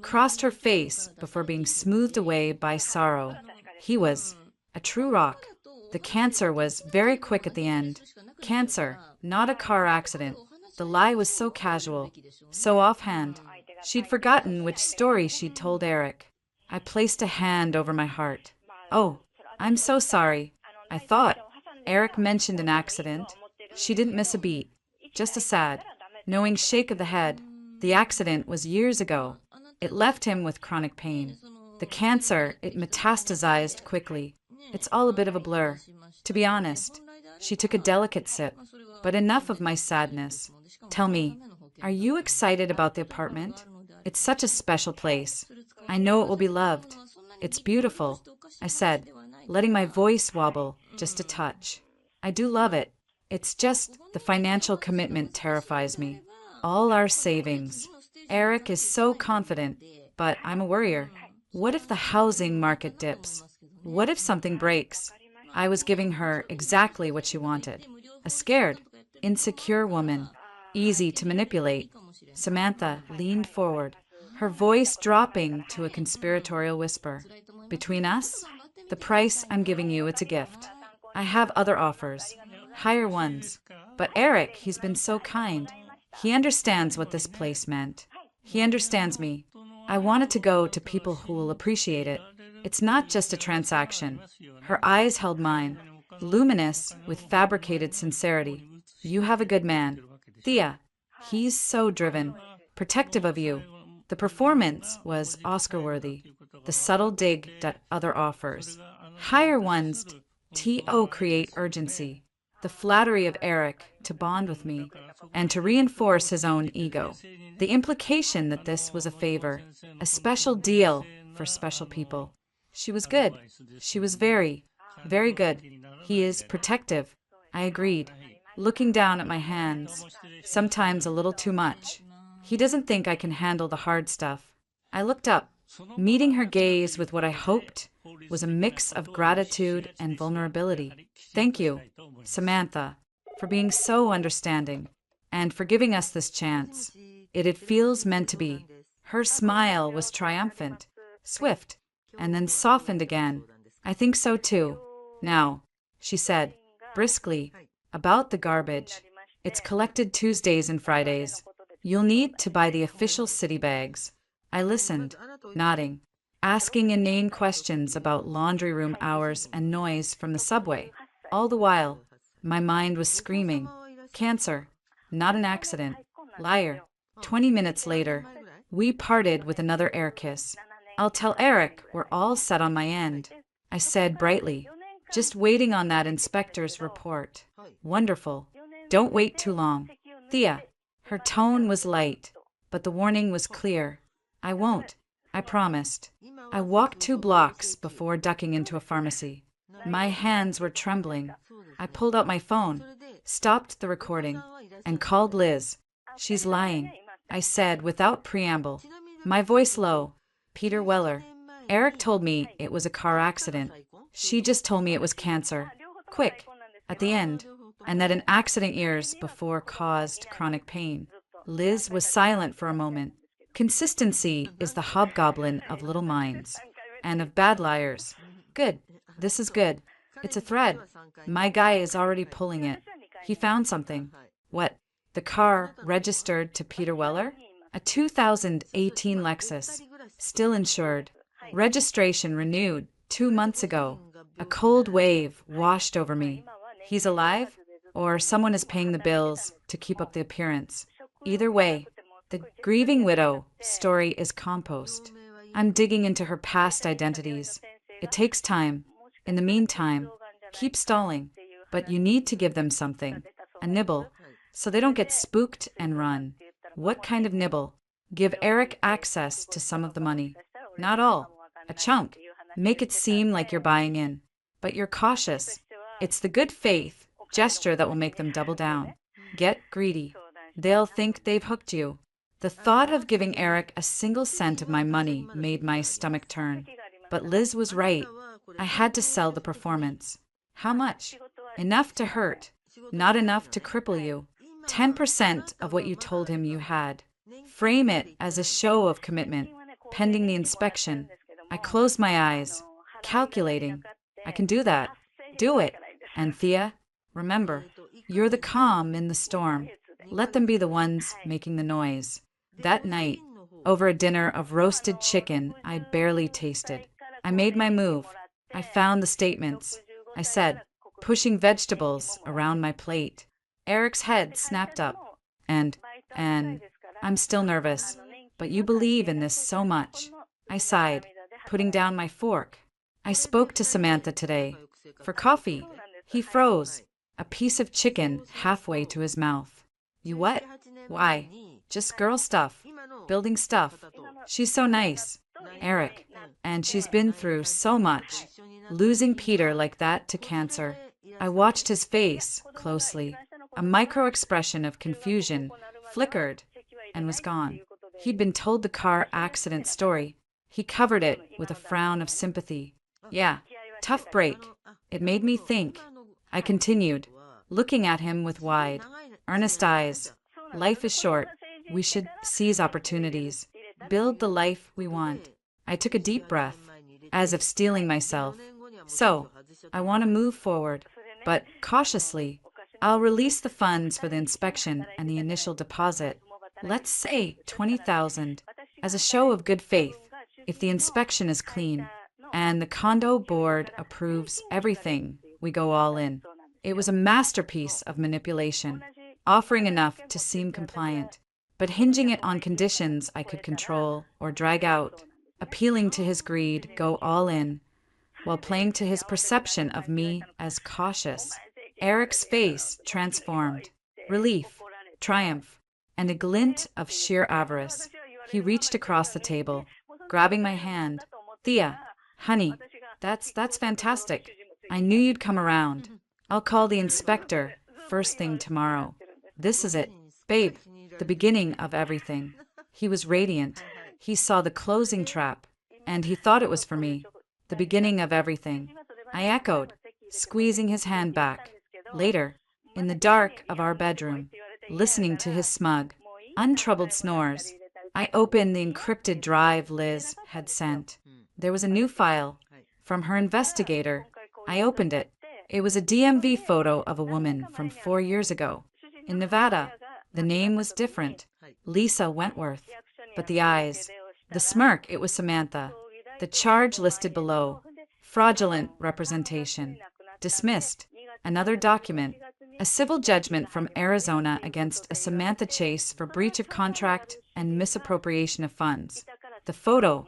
[SPEAKER 1] Crossed her face before being smoothed away by sorrow. He was a true rock. The cancer was very quick at the end. Cancer, not a car accident. The lie was so casual, so offhand. She'd forgotten which story she'd told Eric. I placed a hand over my heart. Oh, I'm so sorry. I thought Eric mentioned an accident. She didn't miss a beat. Just a sad, knowing shake of the head. The accident was years ago. It left him with chronic pain. The cancer, it metastasized quickly. It's all a bit of a blur. To be honest, she took a delicate sip. But enough of my sadness. Tell me, are you excited about the apartment? It's such a special place. I know it will be loved. It's beautiful, I said, letting my voice wobble just a touch. I do love it. It's just the financial commitment terrifies me. All our savings. Eric is so confident, but I'm a worrier. What if the housing market dips? What if something breaks? I was giving her exactly what she wanted. A scared, insecure woman, easy to manipulate. Samantha leaned forward, her voice dropping to a conspiratorial whisper. Between us, the price I'm giving you, it's a gift. I have other offers, higher ones. But Eric, he's been so kind. He understands what this place meant. He understands me. I wanted to go to people who will appreciate it. It's not just a transaction. Her eyes held mine, luminous with fabricated sincerity. You have a good man. Thea, he's so driven, protective of you. The performance was Oscar-worthy. The subtle dig at other offers. Higher ones, to create urgency. The flattery of Eric to bond with me and to reinforce his own ego. The implication that this was a favor, a special deal for special people. She was good. She was very, very good. He is protective. I agreed, looking down at my hands, sometimes a little too much. He doesn't think I can handle the hard stuff. I looked up, meeting her gaze with what I hoped was a mix of gratitude and vulnerability. Thank you, Samantha, for being so understanding and for giving us this chance. It feels meant to be. Her smile was triumphant, swift, and then softened again. I think so too. Now, she said, briskly, about the garbage. It's collected Tuesdays and Fridays. You'll need to buy the official city bags. I listened, nodding, asking inane questions about laundry room hours and noise from the subway. All the while, my mind was screaming, cancer, not an accident, liar. 20 minutes later, we parted with another air kiss. I'll tell Eric we're all set on my end, I said brightly, just waiting on that inspector's report. Wonderful. Don't wait too long. Thea. Her tone was light, but the warning was clear. I won't, I promised. I walked 2 blocks before ducking into a pharmacy. My hands were trembling. I pulled out my phone, stopped the recording, and called Liz. She's lying, I said without preamble, my voice low. Peter Weller. Eric told me it was a car accident. She just told me it was cancer. Quick, at the end, and that an accident years before caused chronic pain. Liz was silent for a moment. Consistency is the hobgoblin of little minds and of bad liars. Good. This is good. It's a thread. My guy is already pulling it. He found something. What? The car registered to Peter Weller? A 2018 Lexus. Still insured. Registration renewed 2 months ago. A cold wave washed over me. He's alive? Or someone is paying the bills to keep up the appearance. Either way, the grieving widow story is compost. I'm digging into her past identities. It takes time. In the meantime, keep stalling. But you need to give them something. A nibble. So they don't get spooked and run. What kind of nibble? Give Eric access to some of the money. Not all. A chunk. Make it seem like you're buying in. But you're cautious. It's the good faith gesture that will make them double down. Get greedy. They'll think they've hooked you. The thought of giving Eric a single cent of my money made my stomach turn. But Liz was right. I had to sell the performance. How much? Enough to hurt. Not enough to cripple you. 10% of what you told him you had. Frame it as a show of commitment, pending the inspection. I closed my eyes, calculating. I can do that. Do it. And Thea, remember, you're the calm in the storm. Let them be the ones making the noise. That night, over a dinner of roasted chicken I barely tasted, I made my move. I found the statements. I said, pushing vegetables around my plate. Eric's head snapped up. And I'm still nervous. But you believe in this so much. I sighed, putting down my fork. I spoke to Samantha today. For coffee. He froze, a piece of chicken halfway to his mouth. You what? Why? Just girl stuff. Building stuff. She's so nice. Eric. And she's been through so much. Losing Peter like that to cancer. I watched his face closely. A micro-expression of confusion flickered and was gone. He'd been told the car accident story. He covered it with a frown of sympathy. Yeah, tough break. It made me think. I continued, looking at him with wide, earnest eyes. Life is short. We should seize opportunities. Build the life we want. I took a deep breath, as if steeling myself. So, I want to move forward, but cautiously. I'll release the funds for the inspection and the initial deposit. Let's say $20,000 as a show of good faith. If the inspection is clean and the condo board approves everything, we go all in. It was a masterpiece of manipulation, offering enough to seem compliant, but hinging it on conditions I could control or drag out, appealing to his greed, go all in, while playing to his perception of me as cautious. Eric's face transformed, relief, triumph, and a glint of sheer avarice. He reached across the table, grabbing my hand. Thea, honey, that's fantastic. I knew you'd come around. I'll call the inspector first thing tomorrow. This is it, babe, the beginning of everything. He was radiant. He saw the closing trap, and he thought it was for me. the beginning of everything. I echoed, squeezing his hand back. Later, in the dark of our bedroom, listening to his smug, untroubled snores, I opened the encrypted drive Liz had sent. There was a new file from her investigator. I opened it. It was a DMV photo of a woman from 4 years ago. In Nevada, the name was different, Lisa Wentworth. But the eyes, the smirk, it was Samantha. The charge listed below, fraudulent representation. Dismissed. Another document, a civil judgment from Arizona against a Samantha Chase for breach of contract and misappropriation of funds. The photo,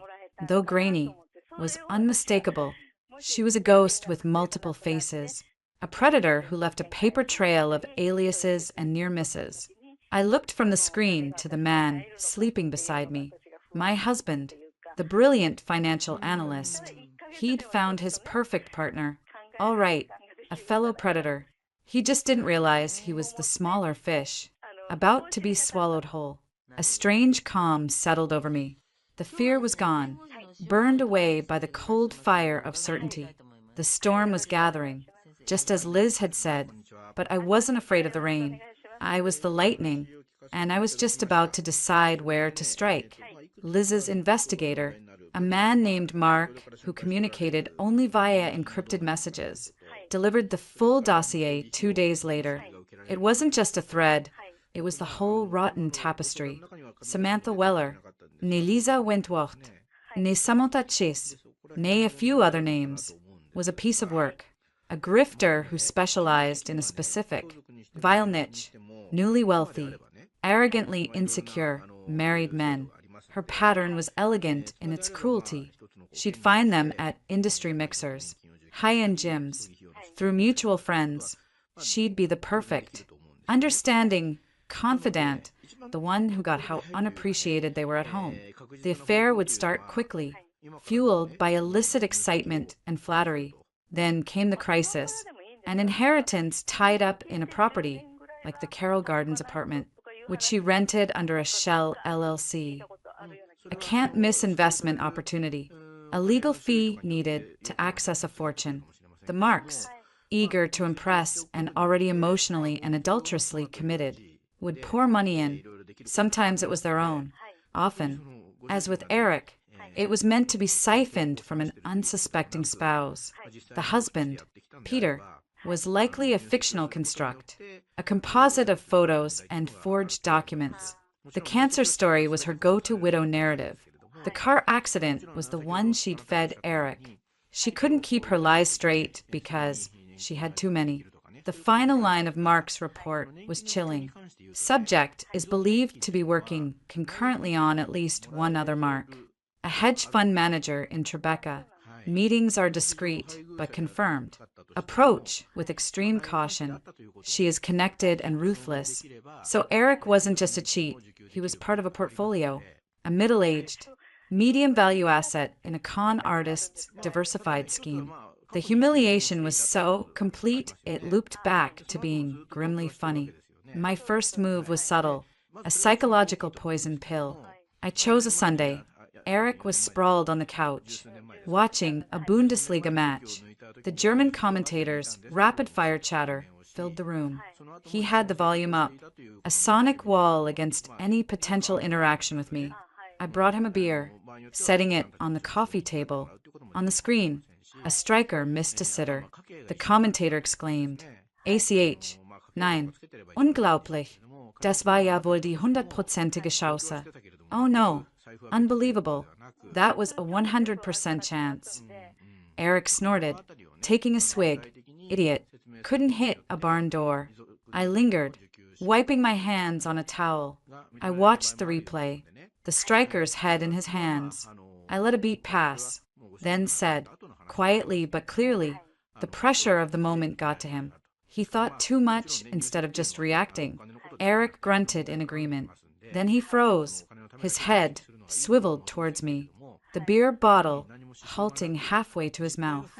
[SPEAKER 1] though grainy, was unmistakable. She was a ghost with multiple faces, a predator who left a paper trail of aliases and near misses. I looked from the screen to the man sleeping beside me, my husband, the brilliant financial analyst. He'd found his perfect partner. All right, a fellow predator. He just didn't realize he was the smaller fish, about to be swallowed whole. A strange calm settled over me. The fear was gone, burned away by the cold fire of certainty. The storm was gathering, just as Liz had said, but I wasn't afraid of the rain. I was the lightning, and I was just about to decide where to strike. Liz's investigator, a man named Mark, who communicated only via encrypted messages, delivered the full dossier 2 days later. It wasn't just a thread, it was the whole rotten tapestry. Samantha Weller, née Lisa Wentworth, née Samantha Chase, née a few other names, was a piece of work. A grifter who specialized in a specific, vile niche, newly wealthy, arrogantly insecure, married men. Her pattern was elegant in its cruelty. She'd find them at industry mixers, high-end gyms, through mutual friends. She'd be the perfect, understanding, confidant, the one who got how unappreciated they were at home. The affair would start quickly, fueled by illicit excitement and flattery. Then came the crisis, an inheritance tied up in a property, like the Carroll Gardens apartment, which she rented under a shell LLC. A can't-miss investment opportunity, a legal fee needed to access a fortune. The Marks, eager to impress and already emotionally and adulterously committed, would pour money in. Sometimes it was their own. Often, as with Eric, it was meant to be siphoned from an unsuspecting spouse. The husband, Peter, was likely a fictional construct, a composite of photos and forged documents. The cancer story was her go-to widow narrative. The car accident was the one she'd fed Eric. She couldn't keep her lies straight because she had too many. The final line of Mark's report was chilling. Subject is believed to be working concurrently on at least one other Mark, a hedge fund manager in Tribeca. Meetings are discreet, but confirmed. Approach with extreme caution. She is connected and ruthless. So Eric wasn't just a cheat. He was part of a portfolio, a middle-aged, medium-value asset in a con artist's diversified scheme. The humiliation was so complete, it looped back to being grimly funny. My first move was subtle, a psychological poison pill. I chose a Sunday. Eric was sprawled on the couch, watching a Bundesliga match. The German commentator's rapid-fire chatter filled the room. He had the volume up, a sonic wall against any potential interaction with me. I brought him a beer, setting it on the coffee table. On the screen, a striker missed a sitter. The commentator exclaimed, ACH, nein, unglaublich, das war ja wohl die 100%ige Chance. Oh no, unbelievable, that was a 100% chance. Eric snorted, taking a swig. Idiot, couldn't hit a barn door. I lingered, wiping my hands on a towel. I watched the replay, the striker's head in his hands. I let a beat pass, then said, quietly but clearly, the pressure of the moment got to him. He thought too much instead of just reacting. Eric grunted in agreement. Then he froze, his head swiveled towards me, the beer bottle halting halfway to his mouth.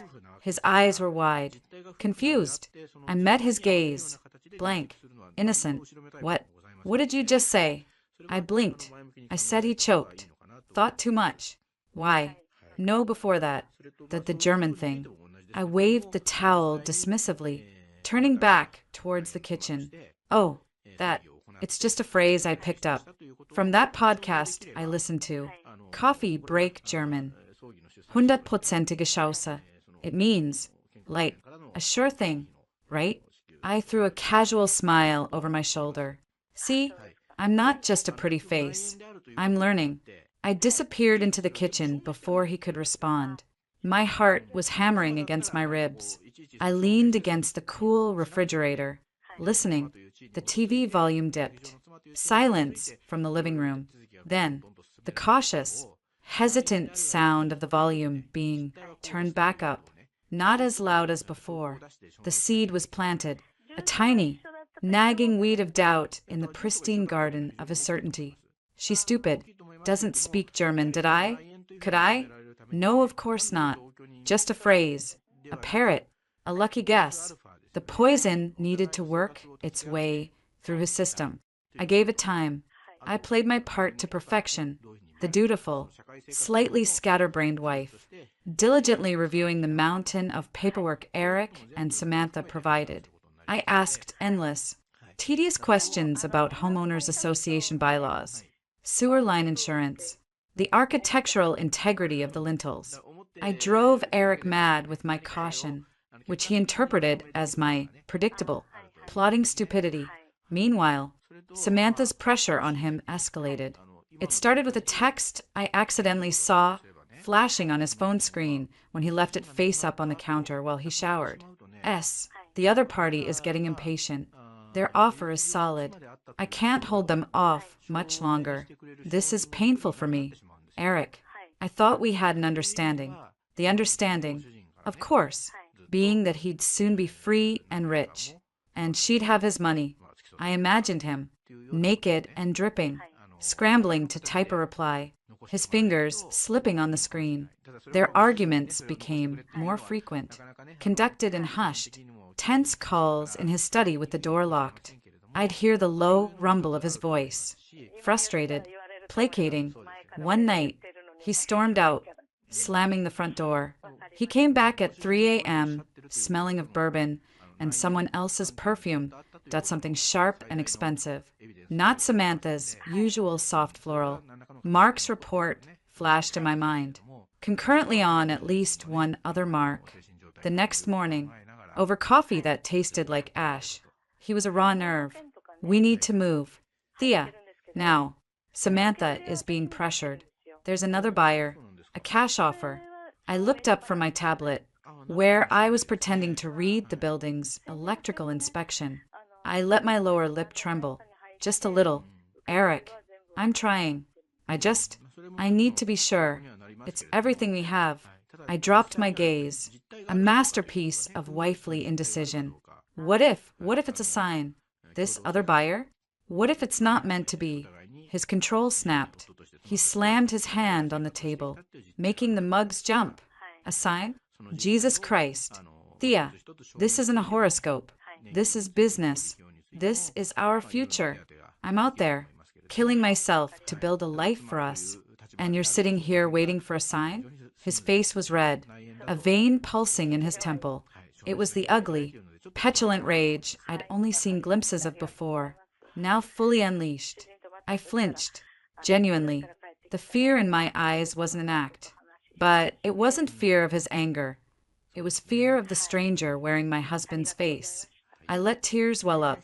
[SPEAKER 1] His eyes were wide, confused. I met his gaze, blank, innocent. What did you just say? I blinked. I said he choked. Thought too much. Why? No, before that. The German thing. I waved the towel dismissively, turning back towards the kitchen. Oh, that. It's just a phrase I picked up from that podcast I listened to. Coffee break German. 100%ige Chance. It means, like, a sure thing, right? I threw a casual smile over my shoulder. See, I'm not just a pretty face. I'm learning. I disappeared into the kitchen before he could respond. My heart was hammering against my ribs. I leaned against the cool refrigerator, listening. The TV volume dipped. Silence from the living room. Then, the cautious, hesitant sound of the volume being turned back up. Not as loud as before. The seed was planted, a tiny, nagging weed of doubt in the pristine garden of his certainty. She's stupid. Doesn't speak German, did I? Could I? No, of course not. Just a phrase. A parrot. A lucky guess. The poison needed to work its way through his system. I gave it time. I played my part to perfection. The dutiful, slightly scatterbrained wife, diligently reviewing the mountain of paperwork Eric and Samantha provided. I asked endless, tedious questions about homeowners association bylaws, sewer line insurance, the architectural integrity of the lintels. I drove Eric mad with my caution, which he interpreted as my predictable, plodding stupidity. Meanwhile, Samantha's pressure on him escalated. It started with a text I accidentally saw flashing on his phone screen when he left it face up on the counter while he showered. The other party is getting impatient. Their offer is solid. I can't hold them off much longer. This is painful for me. Eric, I thought we had an understanding. The understanding, of course, being that he'd soon be free and rich, and she'd have his money. I imagined him, naked and dripping, scrambling to type a reply, his fingers slipping on the screen. Their arguments became more frequent, conducted in hushed, tense calls in his study with the door locked. I'd hear the low rumble of his voice, frustrated, placating. One night, he stormed out, slamming the front door. He came back at 3 a.m., smelling of bourbon and someone else's perfume, did something sharp and expensive. Not Samantha's usual soft floral. Mark's report flashed in my mind. Concurrently on at least one other Mark. The next morning, over coffee that tasted like ash. He was a raw nerve. We need to move. Thea. Now. Samantha is being pressured. There's another buyer. A cash offer. I looked up from my tablet, where I was pretending to read the building's electrical inspection. I let my lower lip tremble. Just a little. Eric, I'm trying. I need to be sure. It's everything we have. I dropped my gaze. A masterpiece of wifely indecision. What if it's a sign? This other buyer? What if it's not meant to be? His control snapped. He slammed his hand on the table, making the mugs jump. A sign? Jesus Christ. Thea, this isn't a horoscope. This is business. This is our future. I'm out there, killing myself to build a life for us. And you're sitting here waiting for a sign? His face was red, a vein pulsing in his temple. It was the ugly, petulant rage I'd only seen glimpses of before, now fully unleashed. I flinched, genuinely. The fear in my eyes wasn't an act. But it wasn't fear of his anger. It was fear of the stranger wearing my husband's face. I let tears well up.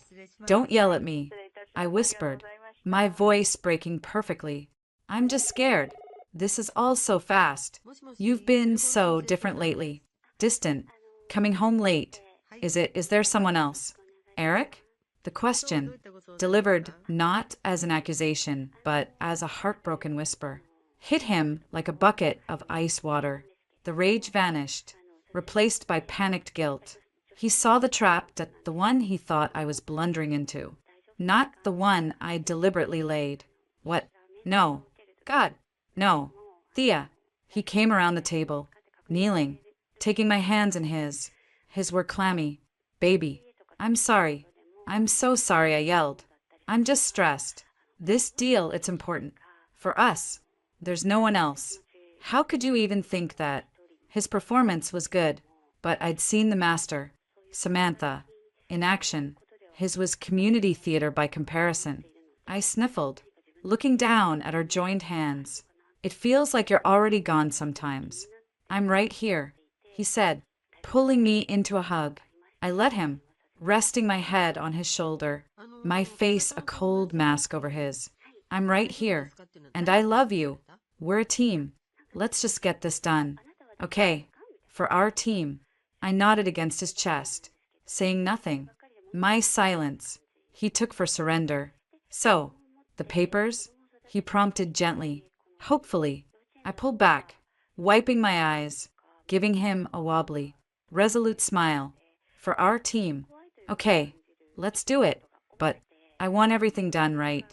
[SPEAKER 1] Don't yell at me, I whispered, my voice breaking perfectly. I'm just scared. This is all so fast. You've been so different lately. Distant. Coming home late. Is there someone else? Eric? The question, delivered not as an accusation, but as a heartbroken whisper, hit him like a bucket of ice water. The rage vanished, replaced by panicked guilt. He saw the trap, the one he thought I was blundering into, not the one I deliberately laid. What? No. God, no. Thea. He came around the table, kneeling, taking my hands in his. His were clammy. Baby, I'm sorry. I'm so sorry, I yelled. I'm just stressed. This deal, it's important. For us. There's no one else. How could you even think that? His performance was good, but I'd seen the master, Samantha, in action. His was community theater by comparison. I sniffled, looking down at our joined hands. It feels like you're already gone sometimes. I'm right here, he said, pulling me into a hug. I let him, resting my head on his shoulder, my face a cold mask over his. I'm right here, and I love you. We're a team. Let's just get this done. Okay, for our team. I nodded against his chest, saying nothing. My silence, he took for surrender. So, the papers? He prompted gently, hopefully. I pulled back, wiping my eyes, giving him a wobbly, resolute smile. For our team. Okay, let's do it. But I want everything done right.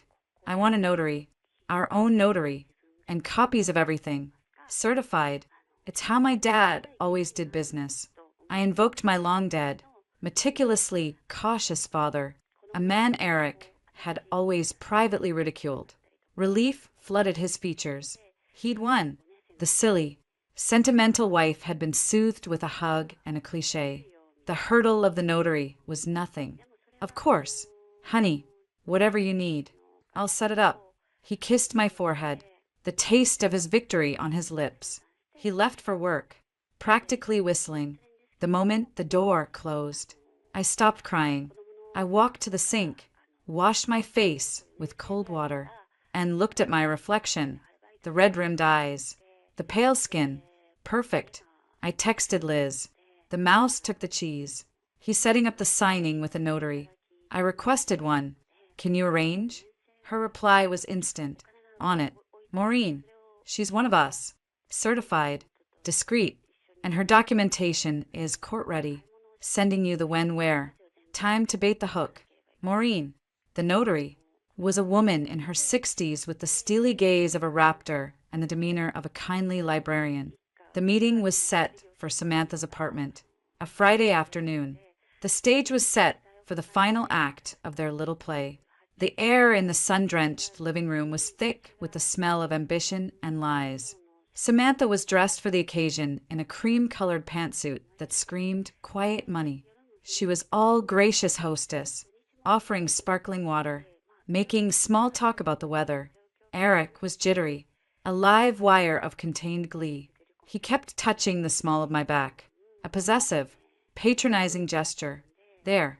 [SPEAKER 1] I want a notary, our own notary, and copies of everything. Certified. It's how my dad always did business. I invoked my long dead, meticulously cautious father, a man Eric had always privately ridiculed. Relief flooded his features. He'd won. The silly, sentimental wife had been soothed with a hug and a cliché. The hurdle of the notary was nothing. Of course, honey, whatever you need. I'll set it up. He kissed my forehead, the taste of his victory on his lips. He left for work, practically whistling. The moment the door closed, I stopped crying. I walked to the sink, washed my face with cold water, and looked at my reflection, the red-rimmed eyes, the pale skin. Perfect. I texted Liz. The mouse took the cheese. He's setting up the signing with a notary. I requested one. Can you arrange? Her reply was instant. On it. Maureen. She's one of us. Certified. Discreet. And her documentation is court-ready. Sending you the when-where. Time to bait the hook. Maureen, the notary, was a woman in her 60s with the steely gaze of a raptor and the demeanor of a kindly librarian. The meeting was set for Samantha's apartment, a Friday afternoon. The stage was set for the final act of their little play. The air in the sun-drenched living room was thick with the smell of ambition and lies. Samantha was dressed for the occasion in a cream-colored pantsuit that screamed quiet money. She was all gracious hostess, offering sparkling water, making small talk about the weather. Eric was jittery, a live wire of contained glee. He kept touching the small of my back, a possessive, patronizing gesture. There,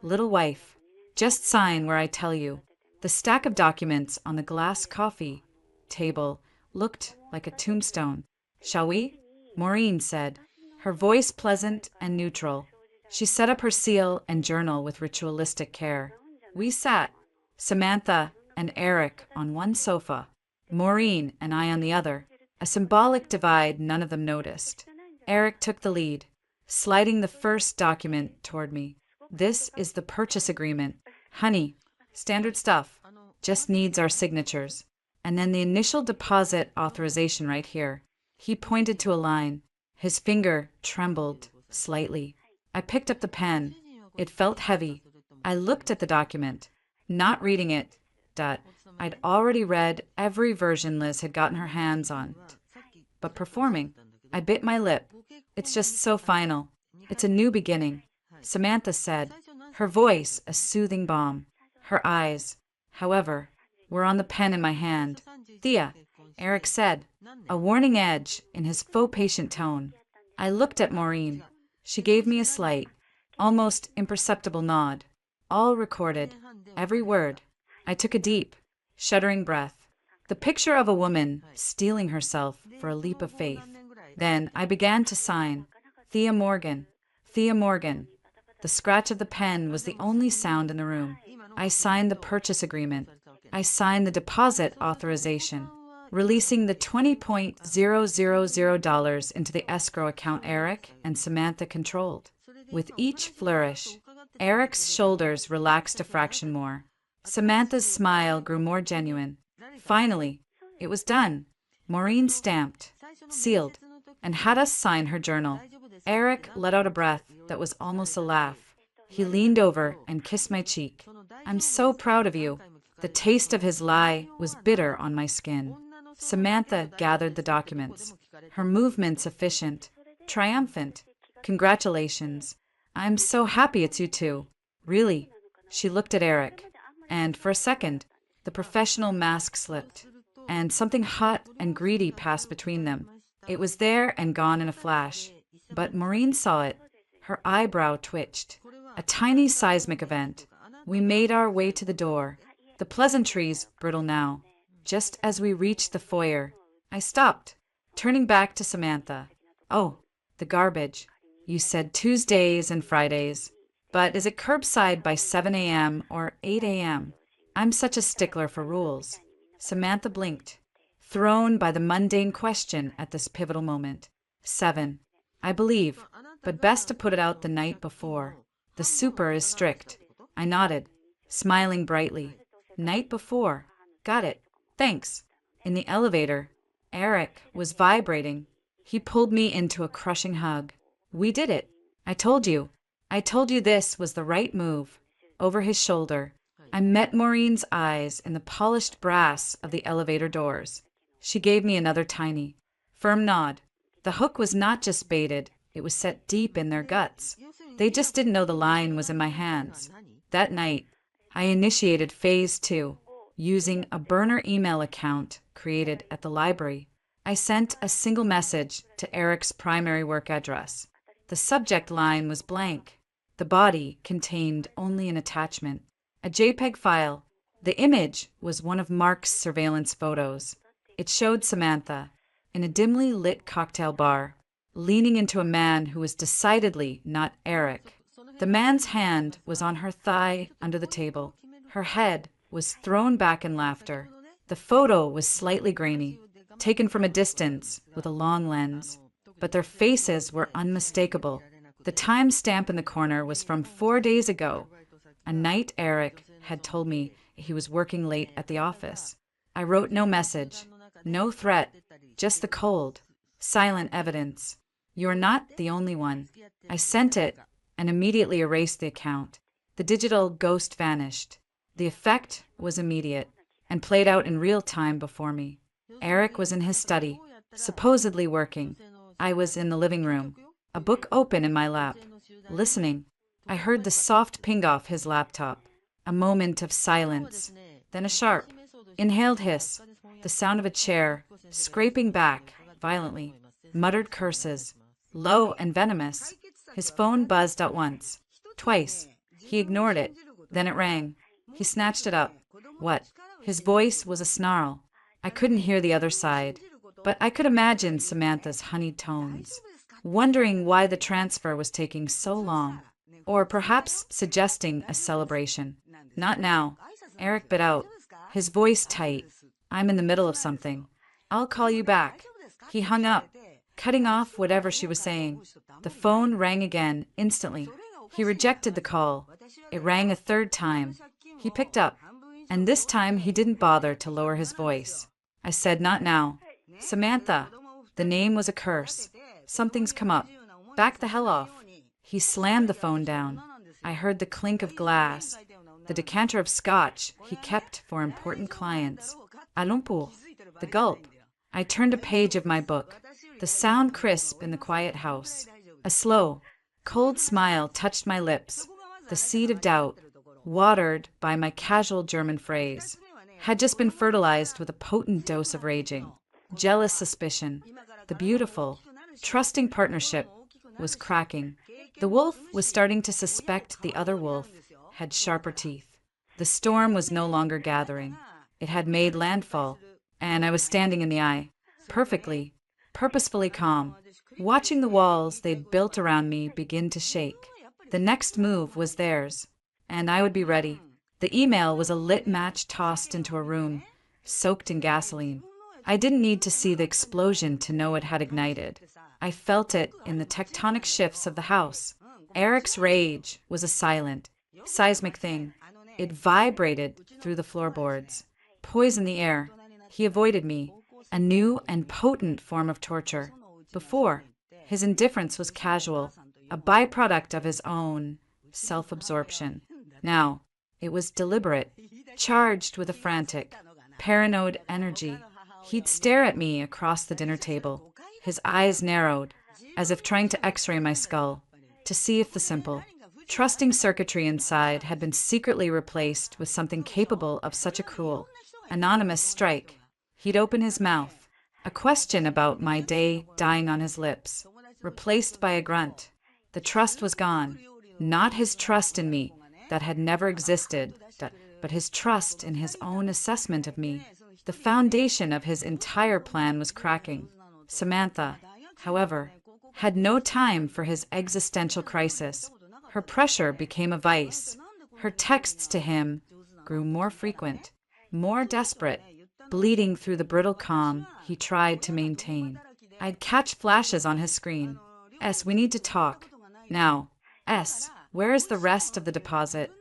[SPEAKER 1] little wife, just sign where I tell you. The stack of documents on the glass coffee table looked like a tombstone. Shall we? Maureen said, her voice pleasant and neutral. She set up her seal and journal with ritualistic care. We sat, Samantha and Eric on one sofa, Maureen and I on the other, a symbolic divide none of them noticed. Eric took the lead, sliding the first document toward me. This is the purchase agreement. Honey, standard stuff, just needs our signatures. And then the initial deposit authorization right here. He pointed to a line. His finger trembled slightly. I picked up the pen. It felt heavy. I looked at the document, not reading it. I'd already read every version Liz had gotten her hands on. But performing, I bit my lip. It's just so final. It's a new beginning. Samantha said, her voice a soothing balm. Her eyes, however, were on the pen in my hand. Thea, Eric said, a warning edge in his faux patient tone. I looked at Maureen. She gave me a slight, almost imperceptible nod. All recorded, every word. I took a deep, shuddering breath. The picture of a woman steeling herself for a leap of faith. Then I began to sign. Thea Morgan. Thea Morgan. The scratch of the pen was the only sound in the room. I signed the purchase agreement. I signed the deposit authorization, releasing the $20,000 into the escrow account Eric and Samantha controlled. With each flourish, Eric's shoulders relaxed a fraction more. Samantha's smile grew more genuine. Finally, it was done. Maureen stamped, sealed, and had us sign her journal. Eric let out a breath that was almost a laugh. He leaned over and kissed my cheek. I'm so proud of you. The taste of his lie was bitter on my skin. Samantha gathered the documents, her movements efficient, triumphant. Congratulations. I'm so happy it's you two. Really. She looked at Eric, and for a second, the professional mask slipped, and something hot and greedy passed between them. It was there and gone in a flash, but Maureen saw it. Her eyebrow twitched. A tiny seismic event. We made our way to the door. The pleasantries brittle now. Just as we reached the foyer, I stopped, turning back to Samantha. Oh, the garbage. You said Tuesdays and Fridays. But is it curbside by 7 a.m. or 8 a.m.? I'm such a stickler for rules. Samantha blinked, thrown by the mundane question at this pivotal moment. 7. I believe, but best to put it out the night before. The super is strict. I nodded, smiling brightly. Night before. Got it. Thanks. In the elevator, Eric was vibrating. He pulled me into a crushing hug. We did it. I told you. I told you this was the right move. Over his shoulder, I met Maureen's eyes in the polished brass of the elevator doors. She gave me another tiny, firm nod. The hook was not just baited, it was set deep in their guts. They just didn't know the line was in my hands. That night, I initiated phase 2, using a burner email account created at the library. I sent a single message to Eric's primary work address. The subject line was blank. The body contained only an attachment, a JPEG file. The image was one of Mark's surveillance photos. It showed Samantha in a dimly lit cocktail bar, leaning into a man who was decidedly not Eric. The man's hand was on her thigh under the table. Her head was thrown back in laughter. The photo was slightly grainy, taken from a distance with a long lens, but their faces were unmistakable. The time stamp in the corner was from 4 days ago, a night Eric had told me he was working late at the office. I wrote no message, no threat, just the cold, silent evidence. You're not the only one. I sent it and immediately erased the account. The digital ghost vanished. The effect was immediate and played out in real time before me. Eric was in his study, supposedly working. I was in the living room, a book open in my lap, listening. I heard the soft ping off his laptop, a moment of silence, then a sharp, inhaled hiss, the sound of a chair scraping back violently, muttered curses, low and venomous. His phone buzzed at once, twice. He ignored it, then it rang. He snatched it up. What? His voice was a snarl. I couldn't hear the other side, but I could imagine Samantha's honeyed tones, wondering why the transfer was taking so long, or perhaps suggesting a celebration. Not now. Eric bit out, his voice tight. I'm in the middle of something. I'll call you back. He hung up, cutting off whatever she was saying. The phone rang again, instantly. He rejected the call. It rang a third time. He picked up, and this time he didn't bother to lower his voice. I said, not now. Samantha. The name was a curse. Something's come up. Back the hell off. He slammed the phone down. I heard the clink of glass, the decanter of scotch he kept for important clients. Allons, the gulp. I turned a page of my book, the sound crisp in the quiet house. A slow, cold smile touched my lips. The seed of doubt, watered by my casual German phrase, had just been fertilized with a potent dose of raging. Jealous suspicion, the beautiful, trusting partnership, was cracking. The wolf was starting to suspect the other wolf had sharper teeth. The storm was no longer gathering. It had made landfall, and I was standing in the eye, perfectly, purposefully calm, watching the walls they'd built around me begin to shake. The next move was theirs, and I would be ready. The email was a lit match tossed into a room, soaked in gasoline. I didn't need to see the explosion to know it had ignited. I felt it in the tectonic shifts of the house. Eric's rage was a silent, seismic thing. It vibrated through the floorboards, poised in the air. He avoided me, a new and potent form of torture. Before, his indifference was casual, a byproduct of his own self-absorption. Now, it was deliberate, charged with a frantic, paranoid energy. He'd stare at me across the dinner table. His eyes narrowed, as if trying to x-ray my skull, to see if the simple, trusting circuitry inside had been secretly replaced with something capable of such a cruel, anonymous strike. He'd open his mouth, a question about my day dying on his lips, replaced by a grunt. The trust was gone. Not his trust in me, that had never existed, but his trust in his own assessment of me. The foundation of his entire plan was cracking. Samantha, however, had no time for his existential crisis. Her pressure became a vice. Her texts to him grew more frequent, more desperate, bleeding through the brittle calm he tried to maintain. I'd catch flashes on his screen. S, we need to talk. Now. S, where is the rest of the deposit?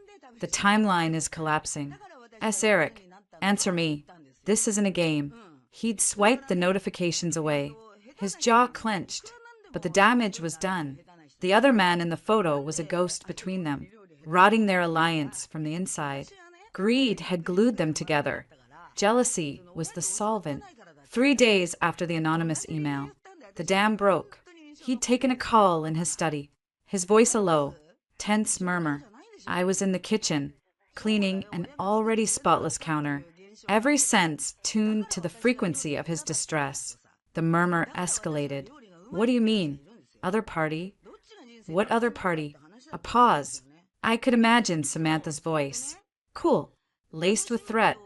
[SPEAKER 1] The timeline is collapsing. S, Eric, answer me. This isn't a game. He'd swiped the notifications away. His jaw clenched, but the damage was done. The other man in the photo was a ghost between them, rotting their alliance from the inside. Greed had glued them together. Jealousy was the solvent. 3 days after the anonymous email, the dam broke. He'd taken a call in his study, his voice a low, tense murmur. I was in the kitchen, cleaning an already spotless counter, every sense tuned to the frequency of his distress. The murmur escalated. What do you mean? Other party? What other party? A pause. I could imagine Samantha's voice. Cool, laced with threat.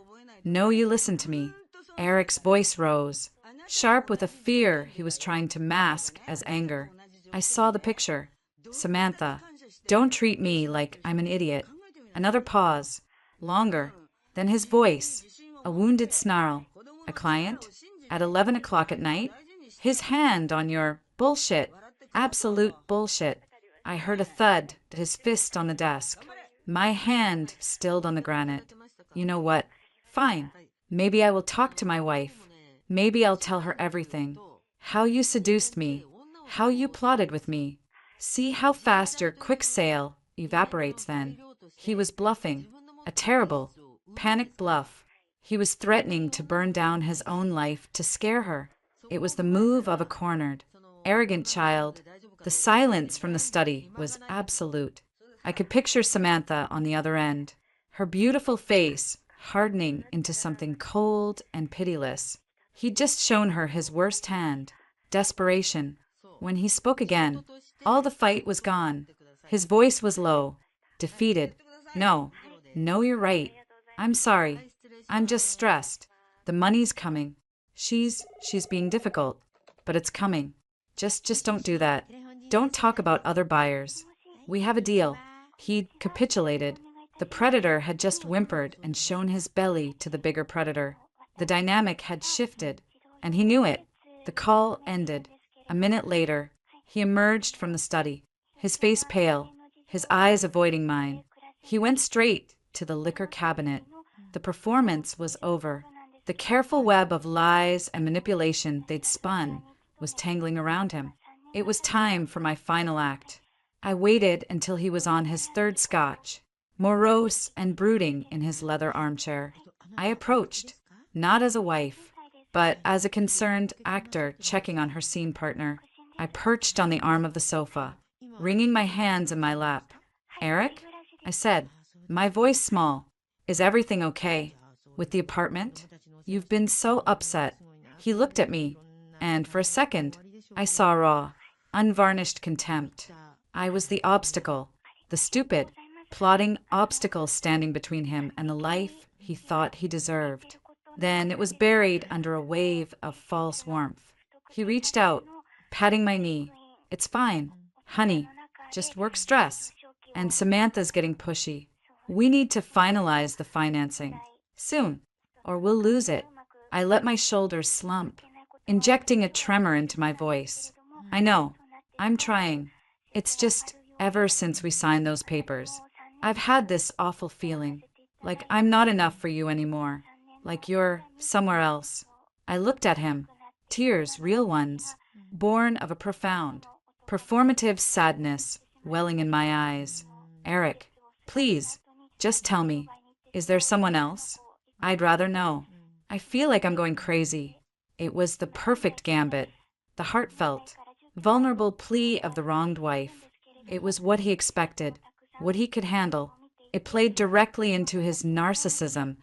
[SPEAKER 1] No, you listen to me. Eric's voice rose, sharp with a fear he was trying to mask as anger. I saw the picture. Samantha, don't treat me like I'm an idiot. Another pause, longer. Then his voice, a wounded snarl. A client? At 11 o'clock at night? His hand on your bullshit. Absolute bullshit. I heard a thud, his fist on the desk. My hand stilled on the granite. You know what? Fine. Maybe I will talk to my wife. Maybe I'll tell her everything. How you seduced me. How you plotted with me. See how fast your quick sale evaporates then. He was bluffing. A terrible, panicked bluff. He was threatening to burn down his own life to scare her. It was the move of a cornered, arrogant child. The silence from the study was absolute. I could picture Samantha on the other end, her beautiful face hardening into something cold and pitiless. He'd just shown her his worst hand, desperation. When he spoke again, all the fight was gone. His voice was low, defeated. No, you're right. I'm sorry. I'm just stressed. The money's coming. She's being difficult, but it's coming. Just don't do that. Don't talk about other buyers. We have a deal. He'd capitulated. The predator had just whimpered and shown his belly to the bigger predator. The dynamic had shifted, and he knew it. The call ended. A minute later, he emerged from the study, his face pale, his eyes avoiding mine. He went straight to the liquor cabinet. The performance was over. The careful web of lies and manipulation they'd spun was tangling around him. It was time for my final act. I waited until he was on his third scotch, morose and brooding in his leather armchair. I approached, not as a wife, but as a concerned actor checking on her scene partner. I perched on the arm of the sofa, wringing my hands in my lap. Eric? I said, my voice small. Is everything okay? With the apartment? You've been so upset. He looked at me, and for a second, I saw raw, unvarnished contempt. I was the obstacle, the stupid, plotting obstacle standing between him and the life he thought he deserved. Then it was buried under a wave of false warmth. He reached out, patting my knee. It's fine, honey, just work stress. And Samantha's getting pushy. We need to finalize the financing soon, or we'll lose it. I let my shoulders slump, injecting a tremor into my voice. I know, I'm trying. It's just ever since we signed those papers, I've had this awful feeling, like I'm not enough for you anymore, like you're somewhere else. I looked at him, tears, real ones, born of a profound, performative sadness welling in my eyes. Eric, please, just tell me, is there someone else? I'd rather know. I feel like I'm going crazy. It was the perfect gambit, the heartfelt, vulnerable plea of the wronged wife. It was what he expected, what he could handle. It played directly into his narcissism.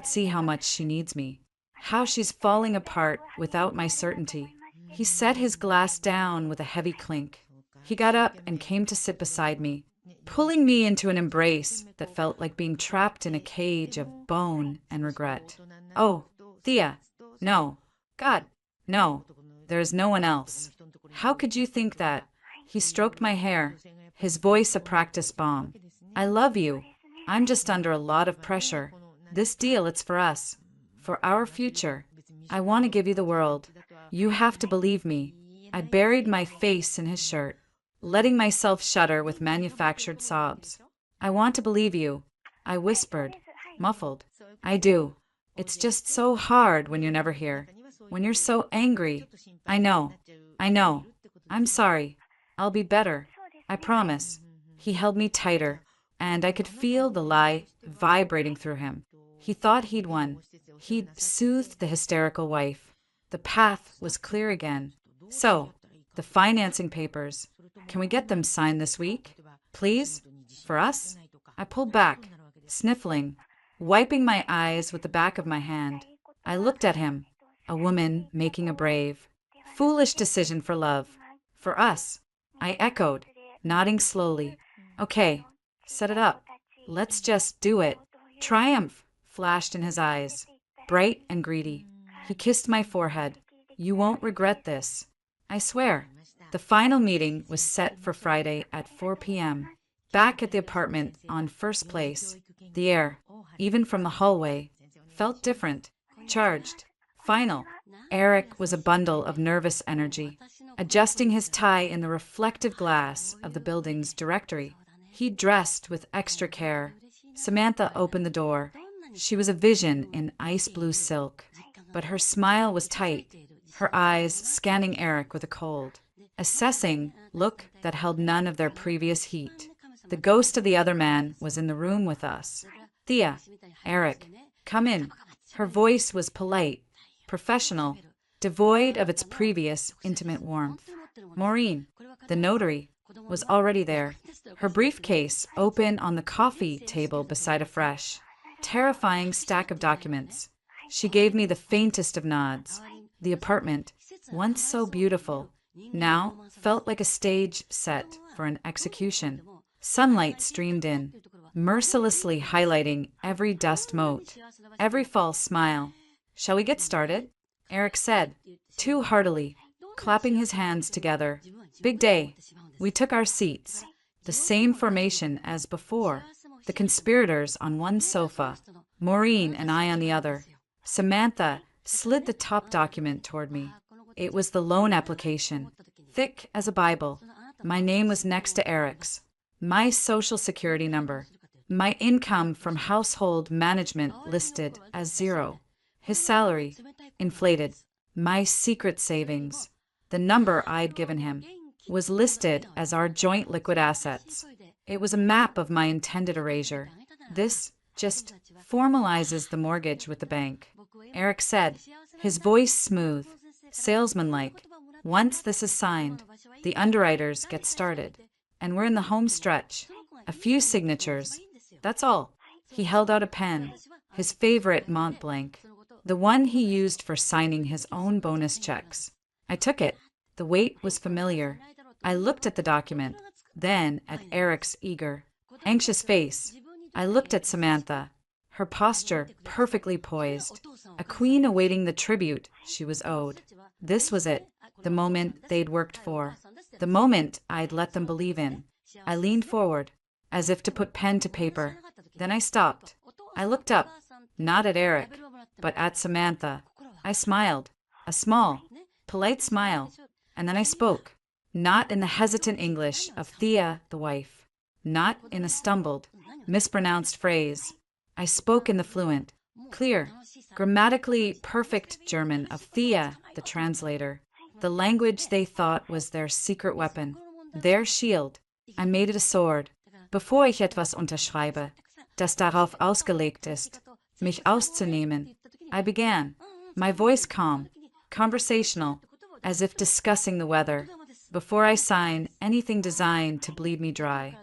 [SPEAKER 1] See how much she needs me. How she's falling apart without my certainty. He set his glass down with a heavy clink. He got up and came to sit beside me, pulling me into an embrace that felt like being trapped in a cage of bone and regret. Oh, Thea, no. God, no. There is no one else. How could you think that? He stroked my hair, his voice a practice bomb. I love you. I'm just under a lot of pressure. This deal, it's for us. For our future. I want to give you the world. You have to believe me. I buried my face in his shirt, letting myself shudder with manufactured sobs. I want to believe you. I whispered, muffled. I do. It's just so hard when you're never here. When you're so angry. I know. I'm sorry. I'll be better. I promise. He held me tighter, and I could feel the lie vibrating through him. He thought he'd won. He'd soothed the hysterical wife. The path was clear again. So, the financing papers. Can we get them signed this week? Please? For us? I pulled back, sniffling, wiping my eyes with the back of my hand. I looked at him. A woman making a brave, foolish decision for love. For us. I echoed, nodding slowly. Okay, set it up. Let's just do it. Triumph flashed in his eyes, bright and greedy. He kissed my forehead. You won't regret this. I swear. The final meeting was set for Friday at 4 p.m. Back at the apartment on First Place, the air, even from the hallway, felt different, charged. Final. Eric was a bundle of nervous energy, adjusting his tie in the reflective glass of the building's directory. He dressed with extra care. Samantha opened the door. She was a vision in ice blue silk, but her smile was tight, her eyes scanning Eric with a cold, assessing look that held none of their previous heat. The ghost of the other man was in the room with us. Thea, Eric, come in. Her voice was polite, professional, devoid of its previous intimate warmth. Maureen, the notary, was already there, her briefcase open on the coffee table beside a fresh, terrifying stack of documents. She gave me the faintest of nods. The apartment, once so beautiful, now felt like a stage set for an execution. Sunlight streamed in, mercilessly highlighting every dust mote, every false smile. Shall we get started? Eric said, too heartily, clapping his hands together. Big day. We took our seats, the same formation as before, the conspirators on one sofa, Maureen and I on the other. Samantha slid the top document toward me. It was the loan application, thick as a Bible. My name was next to Eric's, my social security number, my income from household management listed as 0, his salary, inflated, my secret savings, the number I'd given him, was listed as our joint liquid assets. It was a map of my intended erasure. This just formalizes the mortgage with the bank. Eric said, his voice smooth, salesman-like. Once this is signed, the underwriters get started, and we're in the home stretch. A few signatures. That's all. He held out a pen, his favorite Mont Blanc, the one he used for signing his own bonus checks. I took it. The weight was familiar. I looked at the document, then at Eric's eager, anxious face. I looked at Samantha, her posture perfectly poised, a queen awaiting the tribute she was owed. This was it, the moment they'd worked for, the moment I'd let them believe in. I leaned forward, as if to put pen to paper. Then I stopped. I looked up, not at Eric, but at Samantha. I smiled, a small, polite smile, and then I spoke, not in the hesitant English of Thea, the wife, not in a stumbled, mispronounced phrase. I spoke in the fluent, clear, grammatically perfect German of Thea, the translator, the language they thought was their secret weapon, their shield. I made it a sword. Bevor ich etwas unterschreibe, das darauf ausgelegt ist, mich auszunehmen, I began, my voice calm, conversational, as if discussing the weather, before I sign anything designed to bleed me dry.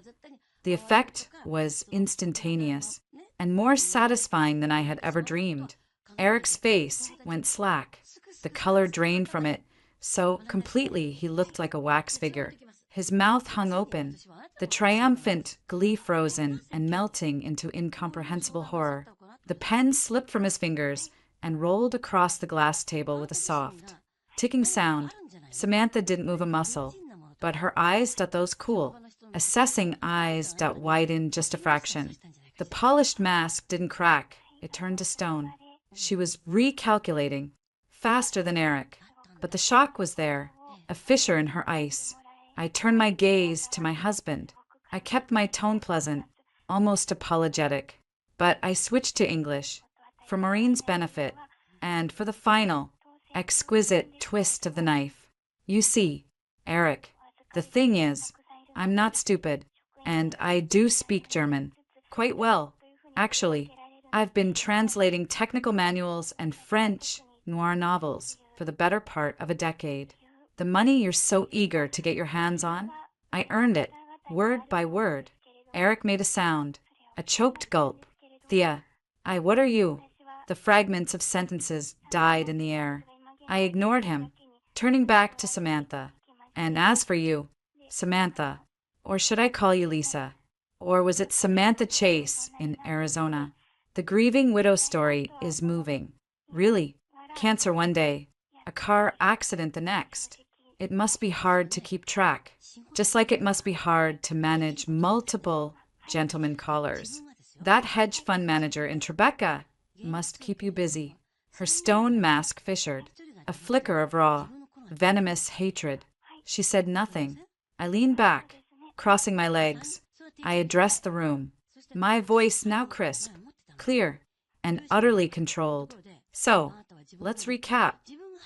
[SPEAKER 1] The effect was instantaneous, and more satisfying than I had ever dreamed. Eric's face went slack. The color drained from it so completely he looked like a wax figure. His mouth hung open, the triumphant glee frozen and melting into incomprehensible horror. The pen slipped from his fingers and rolled across the glass table with a soft, ticking sound. Samantha didn't move a muscle, but her eyes dot those cool, assessing eyes dot widened just a fraction. The polished mask didn't crack, it turned to stone. She was recalculating, faster than Eric, but the shock was there, a fissure in her ice. I turned my gaze to my husband. I kept my tone pleasant, almost apologetic, but I switched to English, for Maureen's benefit, and for the final, exquisite twist of the knife. You see, Eric, the thing is, I'm not stupid, and I do speak German. Quite well, actually. I've been translating technical manuals and French noir novels for the better part of a decade. The money you're so eager to get your hands on, I earned it, word by word. Eric made a sound, a choked gulp. Thea, what are you? The fragments of sentences died in the air. I ignored him, turning back to Samantha. And as for you, Samantha, or should I call you Lisa? Or was it Samantha Chase in Arizona? The grieving widow story is moving. Really, cancer one day, a car accident the next. It must be hard to keep track, just like it must be hard to manage multiple gentlemen callers. That hedge fund manager in Tribeca must keep you busy. Her stone mask fissured, a flicker of raw, venomous hatred. She said nothing. I leaned back, crossing my legs. I addressed the room, my voice now crisp, clear, and utterly controlled. So, let's recap.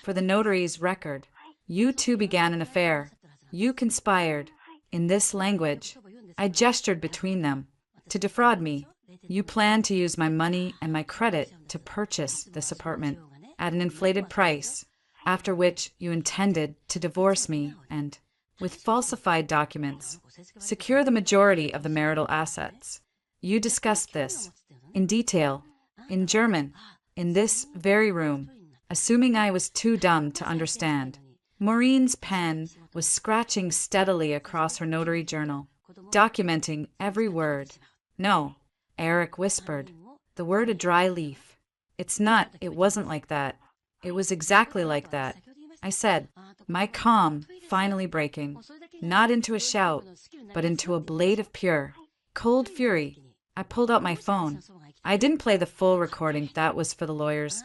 [SPEAKER 1] For the notary's record, you two began an affair. You conspired. In this language, I gestured between them. To defraud me. You planned to use my money and my credit to purchase this apartment at an inflated price, after which you intended to divorce me and, with falsified documents, secure the majority of the marital assets. You discussed this, in detail, in German, in this very room, assuming I was too dumb to understand. Maureen's pen was scratching steadily across her notary journal, documenting every word. No, Eric whispered, the word a dry leaf. It wasn't like that. It was exactly like that. I said, my calm finally breaking, not into a shout, but into a blade of pure, cold fury. I pulled out my phone. I didn't play the full recording, that was for the lawyer's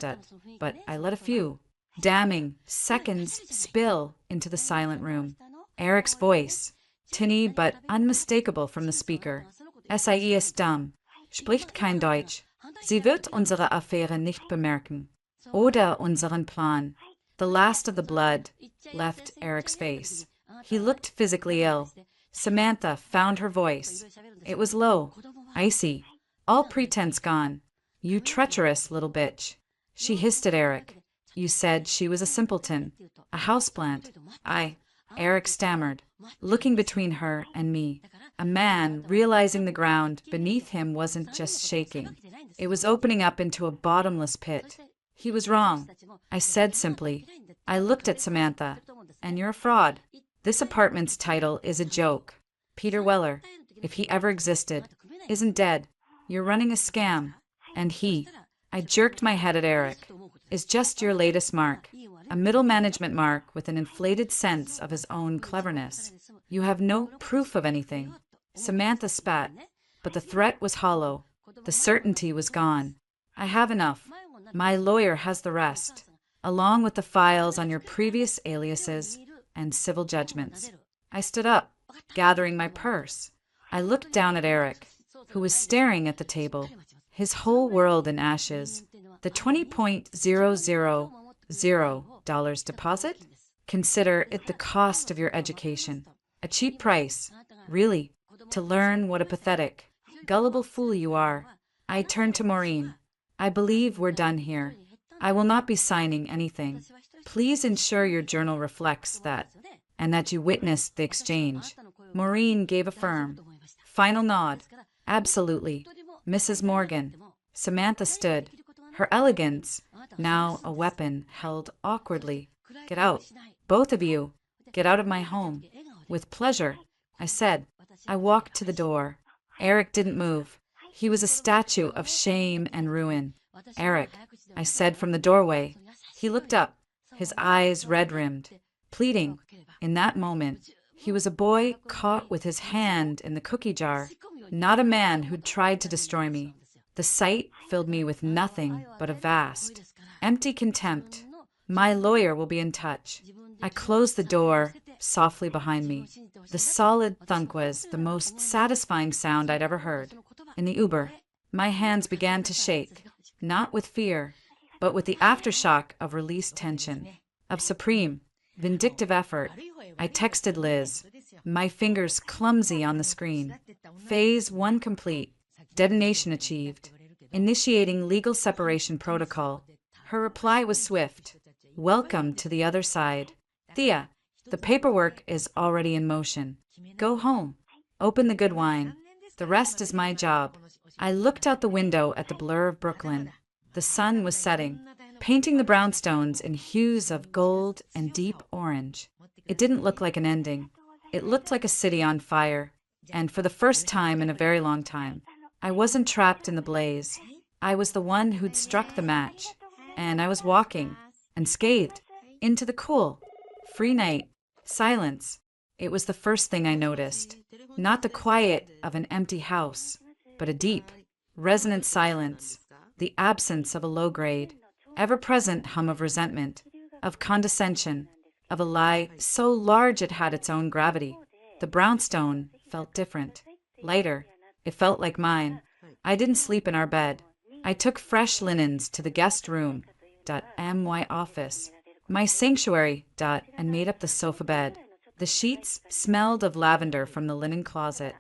[SPEAKER 1] but I let a few damning seconds spill into the silent room. Eric's voice, tinny but unmistakable from the speaker. SIE ist dumm, spricht kein Deutsch. Sie wird unsere Affäre nicht bemerken. Oder unseren Plan. The last of the blood left Eric's face. He looked physically ill. Samantha found her voice. It was low, icy, all pretense gone. You treacherous little bitch. She hissed at Eric. You said she was a simpleton, a houseplant. Eric stammered, looking between her and me. A man realizing the ground beneath him wasn't just shaking. It was opening up into a bottomless pit. He was wrong. I said simply. I looked at Samantha. And you're a fraud. This apartment's title is a joke. Peter Weller, if he ever existed, isn't dead. You're running a scam. And he, I jerked my head at Eric, is just your latest mark. A middle management mark with an inflated sense of his own cleverness. You have no proof of anything. Samantha spat, but the threat was hollow. The certainty was gone. I have enough. My lawyer has the rest, along with the files on your previous aliases and civil judgments. I stood up, gathering my purse. I looked down at Eric, who was staring at the table, his whole world in ashes. The $20,000 deposit? Consider it the cost of your education. A cheap price, really, to learn what a pathetic, gullible fool you are. I turned to Maureen. I believe we're done here. I will not be signing anything. Please ensure your journal reflects that and that you witnessed the exchange. Maureen gave a firm, final nod. Absolutely. Mrs. Morgan. Samantha stood, her elegance, now a weapon held awkwardly. Get out. Both of you. Get out of my home. With pleasure, I said. I walked to the door. Eric didn't move. He was a statue of shame and ruin. Eric, I said from the doorway. He looked up, his eyes red-rimmed, pleading. In that moment, he was a boy caught with his hand in the cookie jar, not a man who'd tried to destroy me. The sight filled me with nothing but a vast, empty contempt. My lawyer will be in touch. I closed the door softly behind me. The solid thunk was the most satisfying sound I'd ever heard. In the Uber, my hands began to shake, not with fear, but with the aftershock of released tension, of supreme, vindictive effort. I texted Liz, my fingers clumsy on the screen. Phase 1 complete. Detonation achieved. Initiating legal separation protocol. Her reply was swift. Welcome to the other side. Thea, the paperwork is already in motion. Go home. Open the good wine. The rest is my job. I looked out the window at the blur of Brooklyn. The sun was setting, painting the brownstones in hues of gold and deep orange. It didn't look like an ending. It looked like a city on fire. And for the first time in a very long time, I wasn't trapped in the blaze. I was the one who'd struck the match. And I was walking, unscathed, into the cool, free night, silence. It was the first thing I noticed. Not the quiet of an empty house, but a deep, resonant silence, the absence of a low-grade, ever-present hum of resentment, of condescension, of a lie so large it had its own gravity. The brownstone felt different, lighter. It felt like mine. I didn't sleep in our bed. I took fresh linens to the guest room, .my office, my sanctuary, and made up the sofa bed. The sheets smelled of lavender from the linen closet,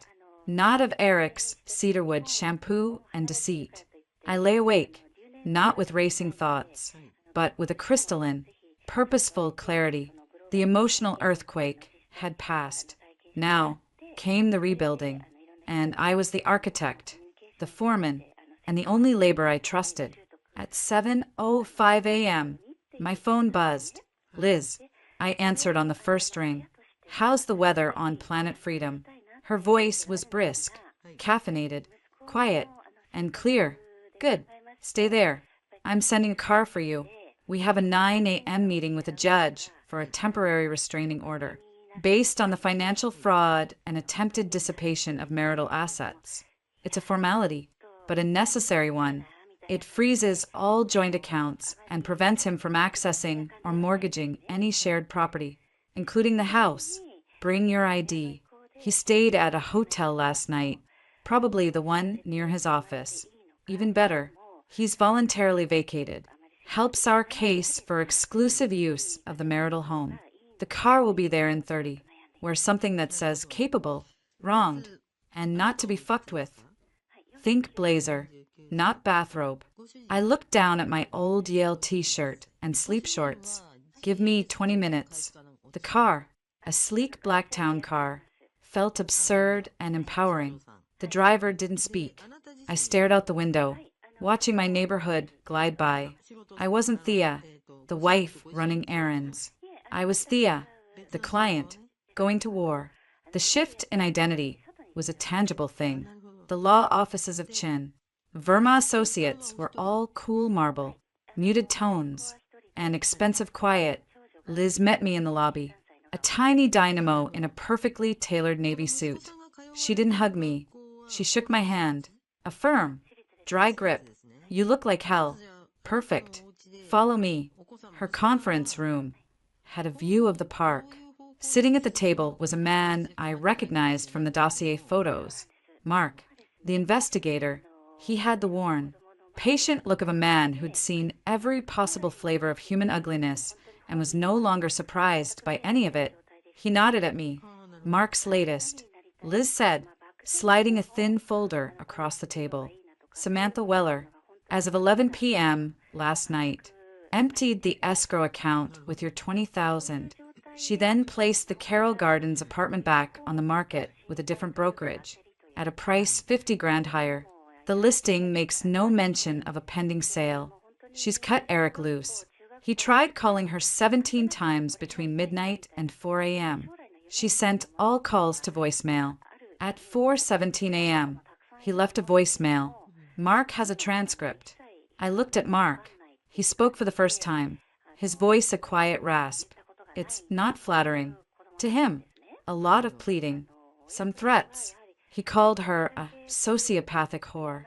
[SPEAKER 1] not of Eric's cedarwood shampoo and deceit. I lay awake, not with racing thoughts, but with a crystalline, purposeful clarity. The emotional earthquake had passed. Now came the rebuilding, and I was the architect, the foreman, and the only labor I trusted. At 7:05 a.m., my phone buzzed. Liz, I answered on the first ring. How's the weather on Planet Freedom? Her voice was brisk, caffeinated, quiet, and clear. Good. Stay there. I'm sending a car for you. We have a 9 a.m. meeting with a judge for a temporary restraining order, based on the financial fraud and attempted dissipation of marital assets. It's a formality, but a necessary one. It freezes all joint accounts and prevents him from accessing or mortgaging any shared property, including the house. Bring your ID. He stayed at a hotel last night, probably the one near his office. Even better, he's voluntarily vacated. Helps our case for exclusive use of the marital home. The car will be there in 30. Wear something that says capable, wronged, and not to be fucked with. Think blazer, not bathrobe. I looked down at my old Yale t-shirt and sleep shorts. Give me 20 minutes. The car, a sleek black town car, felt absurd and empowering. The driver didn't speak. I stared out the window, watching my neighborhood glide by. I wasn't Thea, the wife running errands. I was Thea, the client, going to war. The shift in identity was a tangible thing. The law offices of Chin, Verma Associates were all cool marble, muted tones, and expensive quiet. Liz met me in the lobby, a tiny dynamo in a perfectly tailored navy suit. She didn't hug me. She shook my hand. A firm, dry grip. You look like hell. Perfect. Follow me. Her conference room had a view of the park. Sitting at the table was a man I recognized from the dossier photos. Mark, the investigator. He had the worn, patient look of a man who'd seen every possible flavor of human ugliness and was no longer surprised by any of it. He nodded at me. Mark's latest. Liz said, sliding a thin folder across the table. Samantha Weller, as of 11 p.m. last night. emptied the escrow account with your 20,000. She then placed the Carroll Gardens apartment back on the market with a different brokerage, at a price 50 grand higher. The listing makes no mention of a pending sale. She's cut Eric loose. He tried calling her 17 times between midnight and 4 a.m. She sent all calls to voicemail. At 4:17 a.m., he left a voicemail. Mark has a transcript. I looked at Mark. He spoke for the first time. His voice a quiet rasp. It's not flattering. To him, a lot of pleading. Some threats. He called her a sociopathic whore.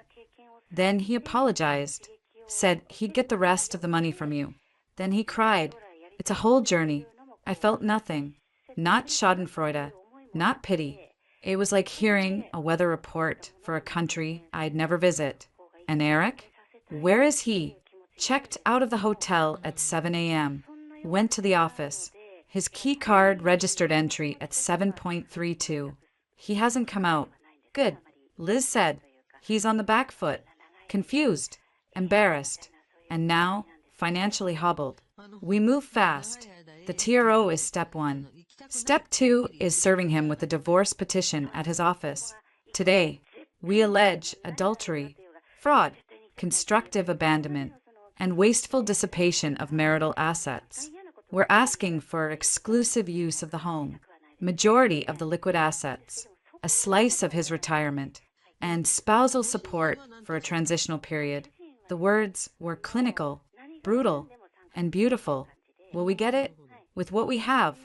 [SPEAKER 1] Then he apologized. Said he'd get the rest of the money from you. Then he cried. It's a whole journey. I felt nothing. Not schadenfreude. Not pity. It was like hearing a weather report for a country I'd never visit. And Eric? Where is he? Checked out of the hotel at 7 a.m. Went to the office. His key card registered entry at 7.32. He hasn't come out. Good. Liz said. He's on the back foot. Confused. Embarrassed. And now, financially hobbled. We move fast. The TRO is step 1. Step 2 is serving him with a divorce petition at his office. Today, we allege adultery, fraud, constructive abandonment, and wasteful dissipation of marital assets. We're asking for exclusive use of the home, majority of the liquid assets, a slice of his retirement, and spousal support for a transitional period. The words were clinical, brutal, and beautiful. Will we get it? With what we have,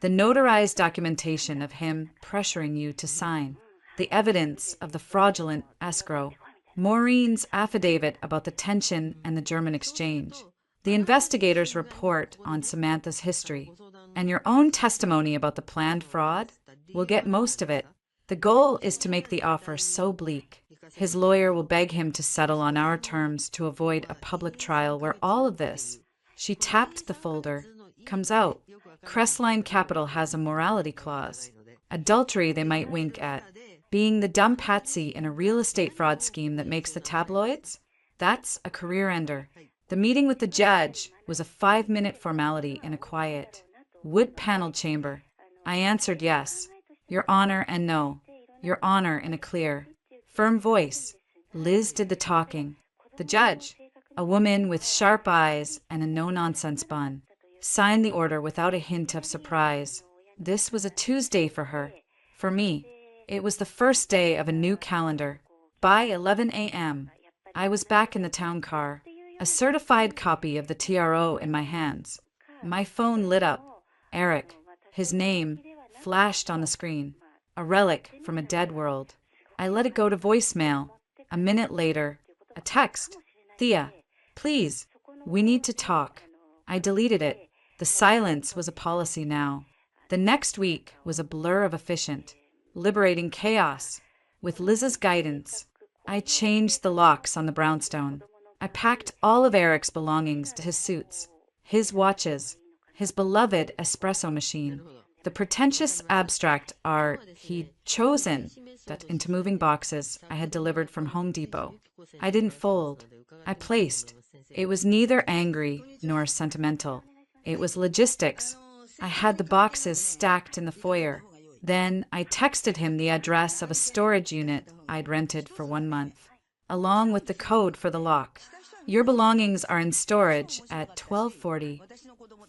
[SPEAKER 1] the notarized documentation of him pressuring you to sign, the evidence of the fraudulent escrow, Maureen's affidavit about the tension and the German exchange, the investigator's report on Samantha's history, and your own testimony about the planned fraud. We'll get most of it. The goal is to make the offer so bleak. His lawyer will beg him to settle on our terms to avoid a public trial where all of this. She tapped the folder. Comes out. Crestline Capital has a morality clause. Adultery they might wink at. Being the dumb patsy in a real estate fraud scheme that makes the tabloids? That's a career ender. The meeting with the judge was a 5-minute formality in a quiet, wood-paneled chamber. I answered yes. Your Honor, and no. Your Honor in a clear, firm voice. Liz did the talking. The judge, a woman with sharp eyes and a no-nonsense bun, signed the order without a hint of surprise. This was a Tuesday for her. For me, it was the first day of a new calendar. By 11 a.m., I was back in the town car, a certified copy of the TRO in my hands. My phone lit up. Eric, his name, flashed on the screen. A relic from a dead world. I let it go to voicemail. A minute later, a text. Thea, please, we need to talk. I deleted it. The silence was a policy now. The next week was a blur of efficient, liberating chaos. With Liz's guidance, I changed the locks on the brownstone. I packed all of Eric's belongings to his suits, his watches, his beloved espresso machine, the pretentious abstract art he'd chosen, that into moving boxes I had delivered from Home Depot. I didn't fold. I placed. It was neither angry nor sentimental. It was logistics. I had the boxes stacked in the foyer. Then I texted him the address of a storage unit I'd rented for 1 month, along with the code for the lock. Your belongings are in storage at 1240,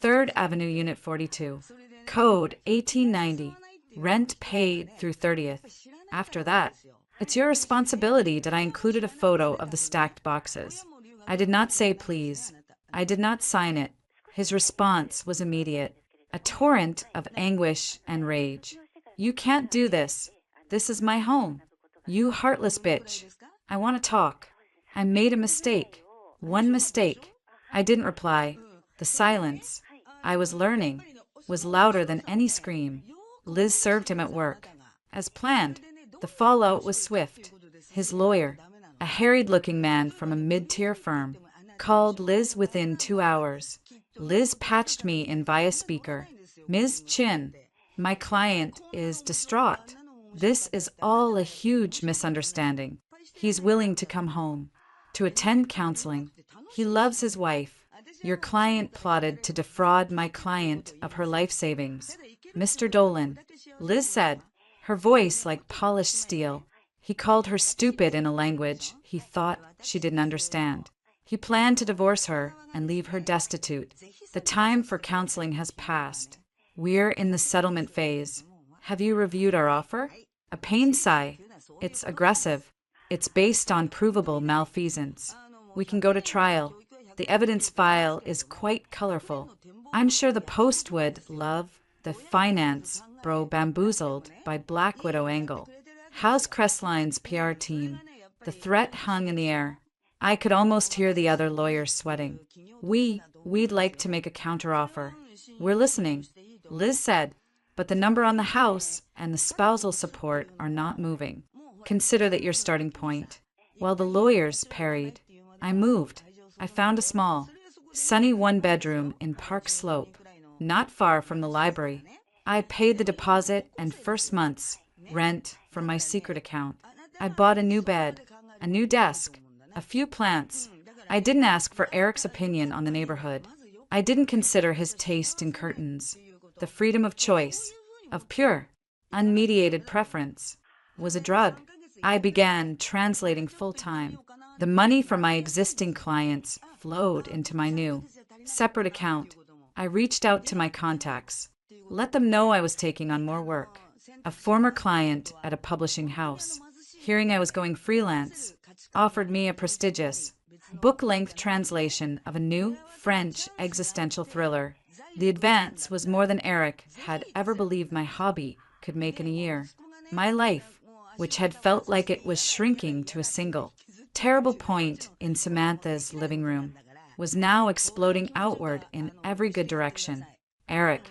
[SPEAKER 1] 3rd Avenue, Unit 42. Code 1890. Rent paid through 30th. After that, it's your responsibility that I included a photo of the stacked boxes. I did not say please. I did not sign it. His response was immediate, a torrent of anguish and rage. You can't do this. This is my home. You heartless bitch. I want to talk. I made a mistake. One mistake. I didn't reply. The silence, I was learning, was louder than any scream. Liz served him at work. As planned, the fallout was swift. His lawyer, a harried-looking man from a mid-tier firm, called Liz within 2 hours. Liz patched me in via speaker. Ms. Chin, my client is distraught. This is all a huge misunderstanding. He's willing to come home, to attend counseling. He loves his wife. Your client plotted to defraud my client of her life savings. Mr. Dolan, Liz said, her voice like polished steel. He called her stupid in a language he thought she didn't understand. He planned to divorce her and leave her destitute. The time for counseling has passed. We're in the settlement phase. Have you reviewed our offer? A pain sigh. It's aggressive. It's based on provable malfeasance. We can go to trial. The evidence file is quite colorful. I'm sure the Post would love the finance bro bamboozled by Black Widow angle. How's Crestline's PR team? The threat hung in the air. I could almost hear the other lawyers sweating. We'd like to make a counteroffer. We're listening, Liz said, but the number on the house and the spousal support are not moving. Consider that your starting point. While the lawyers parried, I moved. I found a small, sunny one-bedroom in Park Slope, not far from the library. I paid the deposit and first month's rent from my secret account. I bought a new bed, a new desk, a few plants. I didn't ask for Eric's opinion on the neighborhood. I didn't consider his taste in curtains. The freedom of choice, of pure, unmediated preference, was a drug. I began translating full-time. The money from my existing clients flowed into my new, separate account. I reached out to my contacts, let them know I was taking on more work. A former client at a publishing house, hearing I was going freelance, offered me a prestigious, book-length translation of a new French existential thriller. The advance was more than Eric had ever believed my hobby could make in a year. My life, which had felt like it was shrinking to a single, terrible point in Samantha's living room, was now exploding outward in every good direction. Eric,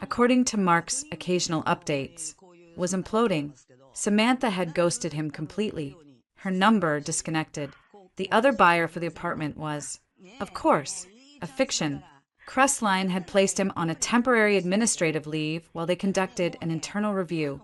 [SPEAKER 1] according to Mark's occasional updates, was imploding. Samantha had ghosted him completely. Her number disconnected. The other buyer for the apartment was, of course, a fiction. Crestline had placed him on a temporary administrative leave while they conducted an internal review,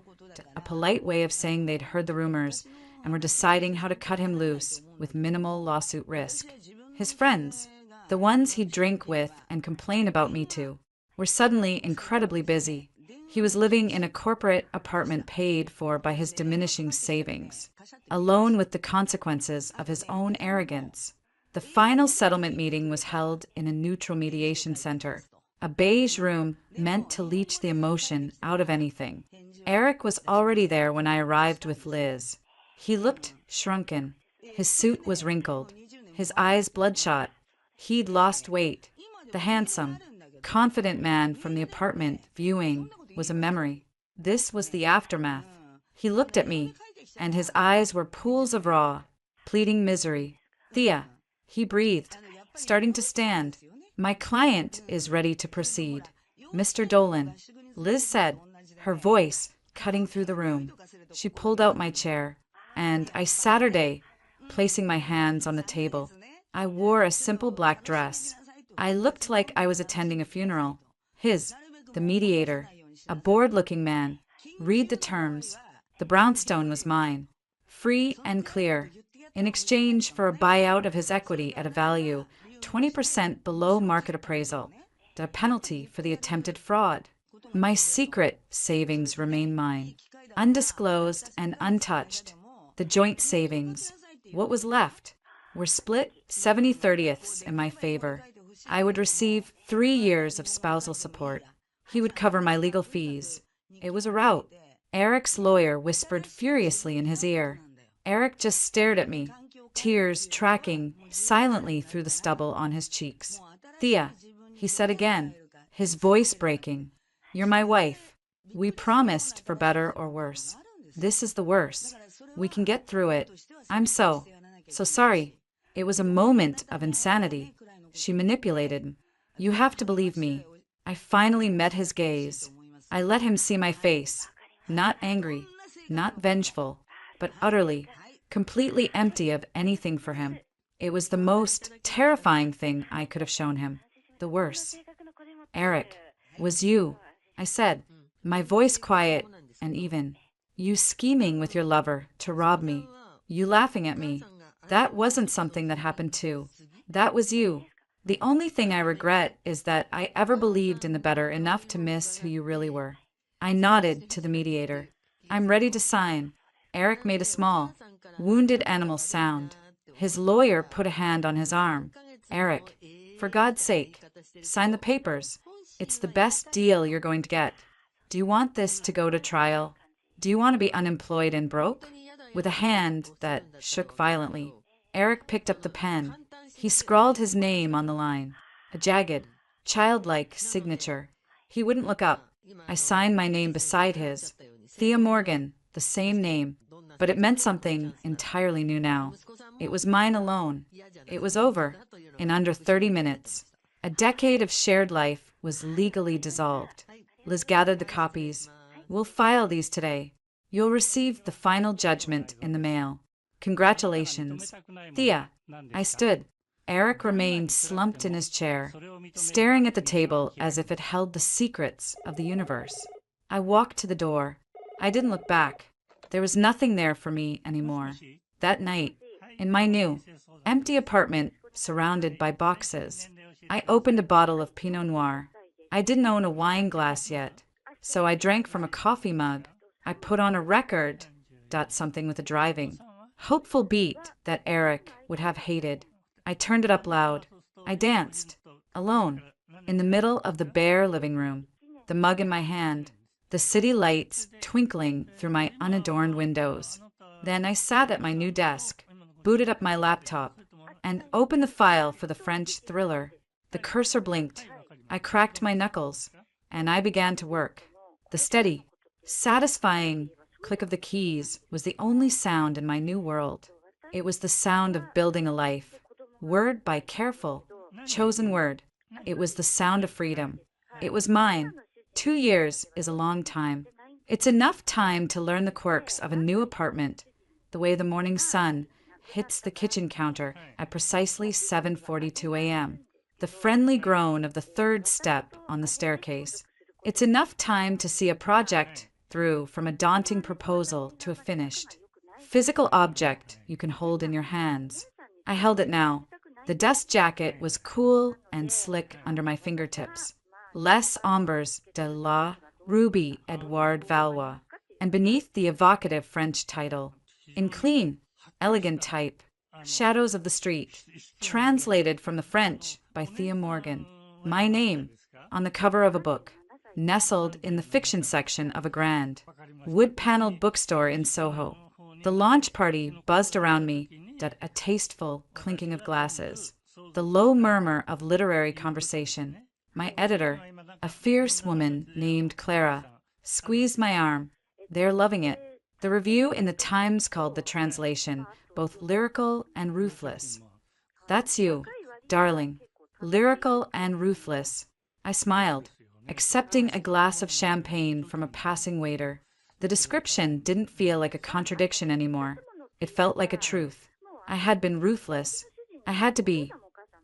[SPEAKER 1] a polite way of saying they'd heard the rumors and were deciding how to cut him loose with minimal lawsuit risk. His friends, the ones he'd drink with and complain about me to, were suddenly incredibly busy. He was living in a corporate apartment paid for by his diminishing savings, alone with the consequences of his own arrogance. The final settlement meeting was held in a neutral mediation center, a beige room meant to leach the emotion out of anything. Eric was already there when I arrived with Liz. He looked shrunken. His suit was wrinkled, his eyes bloodshot. He'd lost weight. The handsome, confident man from the apartment viewing was a memory. This was the aftermath. He looked at me, and his eyes were pools of raw, pleading misery. Thea, he breathed, starting to stand. My client is ready to proceed. Mr. Dolan, Liz said, her voice cutting through the room. She pulled out my chair, and I sat, placing my hands on the table. I wore a simple black dress. I looked like I was attending a funeral. The mediator, a bored-looking man, read the terms. The brownstone was mine, free and clear, in exchange for a buyout of his equity at a value 20% below market appraisal, the penalty for the attempted fraud. My secret savings remain mine, undisclosed and untouched. The joint savings, what was left, were split 70/30ths in my favor. I would receive 3 years of spousal support. He would cover my legal fees. It was a rout. Eric's lawyer whispered furiously in his ear. Eric just stared at me, tears tracking silently through the stubble on his cheeks. Thea, he said again, his voice breaking. You're my wife. We promised for better or worse. This is the worst. We can get through it. I'm so sorry. It was a moment of insanity. She manipulated. You have to believe me. I finally met his gaze. I let him see my face. Not angry, not vengeful, but utterly, completely empty of anything for him. It was the most terrifying thing I could have shown him. The worst. Eric, was you, I said, my voice quiet and even. You scheming with your lover to rob me. You laughing at me. That wasn't something that happened too. That was you. The only thing I regret is that I ever believed in the better enough to miss who you really were. I nodded to the mediator. I'm ready to sign. Eric made a small, wounded animal sound. His lawyer put a hand on his arm. Eric, for God's sake, sign the papers. It's the best deal you're going to get. Do you want this to go to trial? Do you want to be unemployed and broke? With a hand that shook violently, Eric picked up the pen. He scrawled his name on the line, a jagged, childlike signature. He wouldn't look up. I signed my name beside his. Thea Morgan, the same name, but it meant something entirely new now. It was mine alone. It was over, in under 30 minutes. A decade of shared life was legally dissolved. Liz gathered the copies. We'll file these today. You'll receive the final judgment in the mail. Congratulations. Thea. I stood. Eric remained slumped in his chair, staring at the table as if it held the secrets of the universe. I walked to the door. I didn't look back. There was nothing there for me anymore. That night, in my new, empty apartment surrounded by boxes, I opened a bottle of Pinot Noir. I didn't own a wine glass yet, so I drank from a coffee mug. I put on a record, something with a driving, hopeful beat that Eric would have hated. I turned it up loud. I danced, alone, in the middle of the bare living room, the mug in my hand, the city lights twinkling through my unadorned windows. Then I sat at my new desk, booted up my laptop, and opened the file for the French thriller. The cursor blinked. I cracked my knuckles, and I began to work. The steady, satisfying click of the keys was the only sound in my new world. It was the sound of building a life. Word by careful, chosen word. It was the sound of freedom. It was mine. 2 years is a long time. It's enough time to learn the quirks of a new apartment, the way the morning sun hits the kitchen counter at precisely 7:42 a.m., the friendly groan of the third step on the staircase. It's enough time to see a project through from a daunting proposal to a finished, physical object you can hold in your hands. I held it now. The dust jacket was cool and slick under my fingertips. Les Ombres de la Ruby Edouard Valois, and beneath the evocative French title, in clean, elegant type, Shadows of the Street, translated from the French by Thea Morgan, my name, on the cover of a book, nestled in the fiction section of a grand, wood-paneled bookstore in Soho. The launch party buzzed around me, a tasteful clinking of glasses, the low murmur of literary conversation. My editor, a fierce woman named Clara, squeezed my arm. They're loving it. The review in the Times called the translation both lyrical and ruthless. That's you, darling. Lyrical and ruthless. I smiled, accepting a glass of champagne from a passing waiter. The description didn't feel like a contradiction anymore. It felt like a truth. I had been ruthless. I had to be.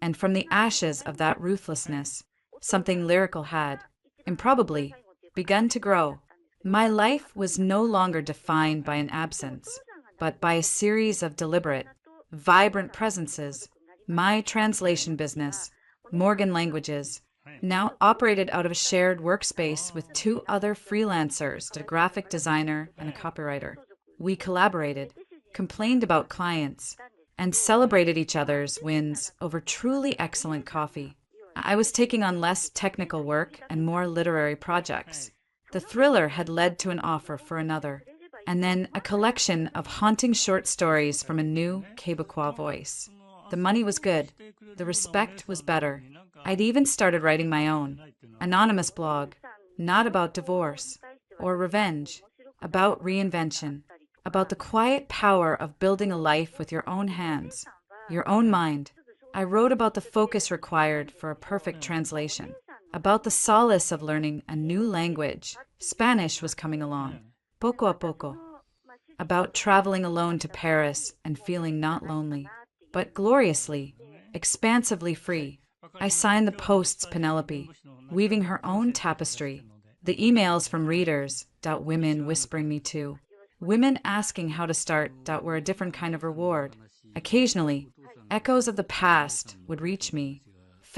[SPEAKER 1] And from the ashes of that ruthlessness, something lyrical had, improbably, begun to grow. My life was no longer defined by an absence, but by a series of deliberate, vibrant presences. My translation business, Morgan Languages, now operated out of a shared workspace with 2 other freelancers, a graphic designer and a copywriter. We collaborated, complained about clients, and celebrated each other's wins over truly excellent coffee. I was taking on less technical work and more literary projects. The thriller had led to an offer for another, and then a collection of haunting short stories from a new Quebecois voice. The money was good. The respect was better. I'd even started writing my own, anonymous blog, not about divorce or revenge, about reinvention, about the quiet power of building a life with your own hands, your own mind. I wrote about the focus required for a perfect translation, about the solace of learning a new language. Spanish was coming along, poco a poco. About traveling alone to Paris and feeling not lonely, but gloriously, expansively free. I signed the Post's Penelope, weaving her own tapestry. The emails from readers, women whispering me to. Women asking how to start, were a different kind of reward. Occasionally, echoes of the past would reach me,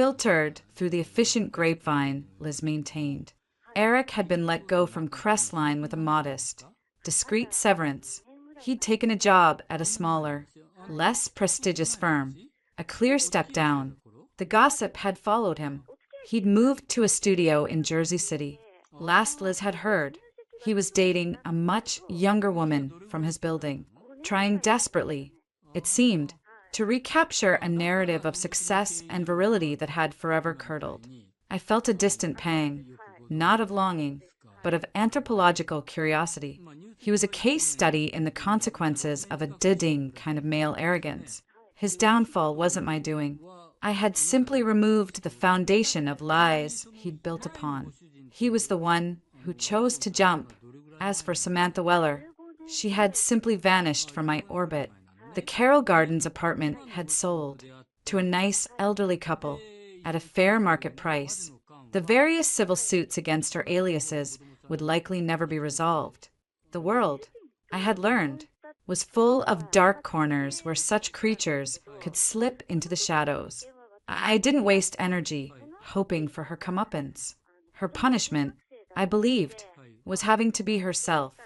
[SPEAKER 1] filtered through the efficient grapevine Liz maintained. Eric had been let go from Crestline with a modest, discreet severance. He'd taken a job at a smaller, less prestigious firm, a clear step down. The gossip had followed him. He'd moved to a studio in Jersey City. Last Liz had heard, he was dating a much younger woman from his building, trying desperately, it seemed, to recapture a narrative of success and virility that had forever curdled. I felt a distant pang, not of longing, but of anthropological curiosity. He was a case study in the consequences of a ding kind of male arrogance. His downfall wasn't my doing. I had simply removed the foundation of lies he'd built upon. He was the one who chose to jump. As for Samantha Weller, she had simply vanished from my orbit. The Carroll Gardens apartment had sold to a nice elderly couple at a fair market price. The various civil suits against her aliases would likely never be resolved. The world, I had learned, was full of dark corners where such creatures could slip into the shadows. I didn't waste energy hoping for her comeuppance. Her punishment, I believed, was having to be herself,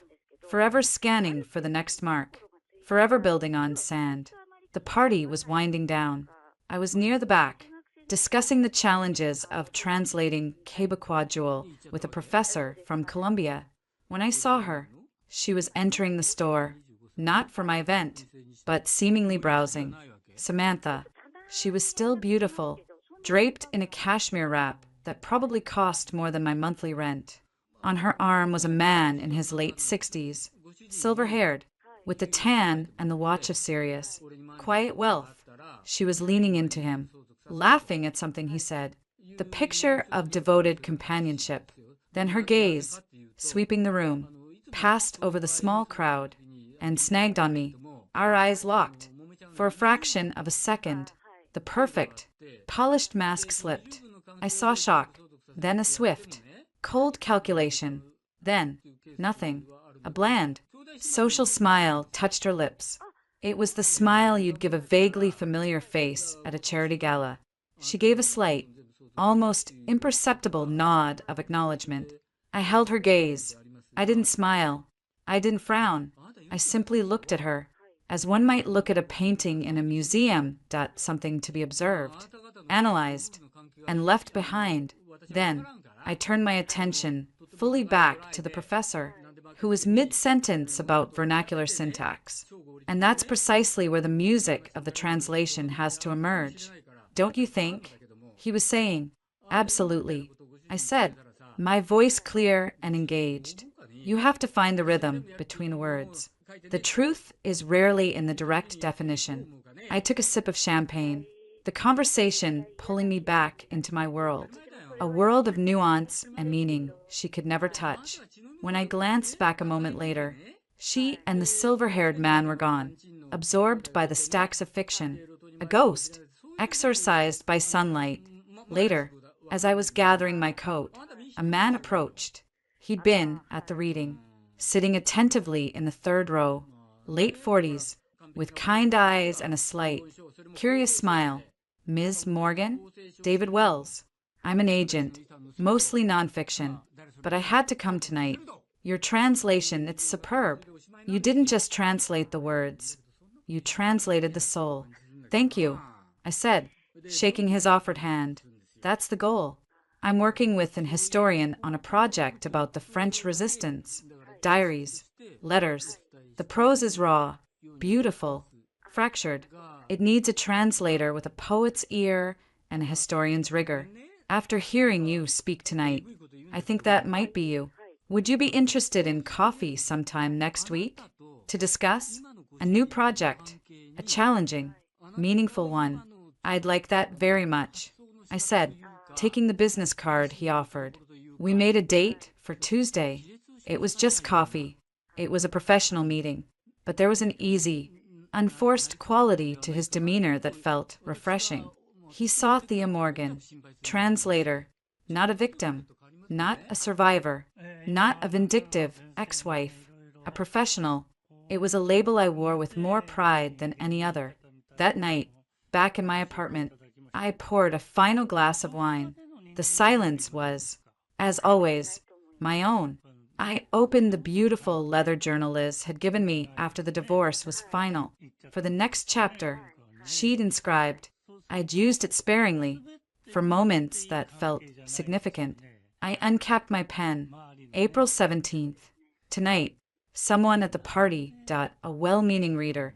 [SPEAKER 1] forever scanning for the next mark, forever building on sand. The party was winding down. I was near the back, discussing the challenges of translating Quebecois Jewel with a professor from Columbia. When I saw her, she was entering the store, not for my event, but seemingly browsing. Samantha. She was still beautiful, draped in a cashmere wrap that probably cost more than my monthly rent. On her arm was a man in his late 60s, silver-haired, with the tan and the watch of Sirius. Quiet wealth. She was leaning into him, laughing at something he said, the picture of devoted companionship. Then her gaze, sweeping the room, passed over the small crowd and snagged on me. Our eyes locked. For a fraction of a second, the perfect, polished mask slipped. I saw shock, then a swift, cold calculation, then nothing. A bland, social smile touched her lips. It was the smile you'd give a vaguely familiar face at a charity gala. She gave a slight, almost imperceptible nod of acknowledgement. I held her gaze. I didn't smile. I didn't frown. I simply looked at her, as one might look at a painting in a museum, something to be observed, analyzed, and left behind. Then I turned my attention fully back to the professor, who was mid-sentence about vernacular syntax. And that's precisely where the music of the translation has to emerge. Don't you think? He was saying, absolutely. I said, my voice clear and engaged. You have to find the rhythm between words. The truth is rarely in the direct definition. I took a sip of champagne, the conversation pulling me back into my world, a world of nuance and meaning she could never touch. When I glanced back a moment later, she and the silver-haired man were gone, absorbed by the stacks of fiction, a ghost, exorcised by sunlight. Later, as I was gathering my coat, a man approached. He'd been at the reading, sitting attentively in the third row, late 40s, with kind eyes and a slight, curious smile. Ms. Morgan? David Wells. I'm an agent, mostly nonfiction, but I had to come tonight. Your translation, it's superb. You didn't just translate the words. You translated the soul. Thank you, I said, shaking his offered hand. That's the goal. I'm working with an historian on a project about the French Resistance. Diaries, letters. The prose is raw, beautiful, fractured. It needs a translator with a poet's ear and a historian's rigor. After hearing you speak tonight, I think that might be you. Would you be interested in coffee sometime next week to discuss a new project, a challenging, meaningful one? I'd like that very much, I said, taking the business card he offered. We made a date for Tuesday. It was just coffee. It was a professional meeting, but there was an easy, unforced quality to his demeanor that felt refreshing. He saw Thea Morgan, translator, not a victim, not a survivor, not a vindictive ex-wife, a professional. It was a label I wore with more pride than any other. That night, back in my apartment, I poured a final glass of wine. The silence was, as always, my own. I opened the beautiful leather journal Liz had given me after the divorce was final. For the next chapter, she'd inscribed. I'd used it sparingly, for moments that felt significant. I uncapped my pen. April 17th. Tonight, someone at the party, a well-meaning reader,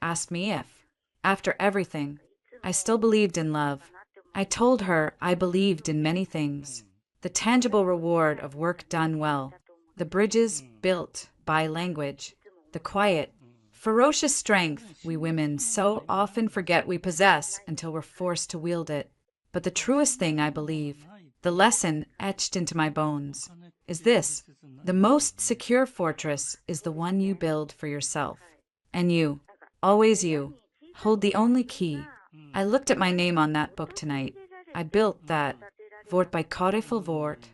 [SPEAKER 1] asked me if, after everything, I still believed in love. I told her I believed in many things. The tangible reward of work done well, the bridges built by language, the quiet, ferocious strength we women so often forget we possess until we're forced to wield it. But the truest thing I believe, the lesson etched into my bones, is this: the most secure fortress is the one you build for yourself. And you, always you, hold the only key. I looked at my name on that book tonight. I built that, Vort by Careful Vort.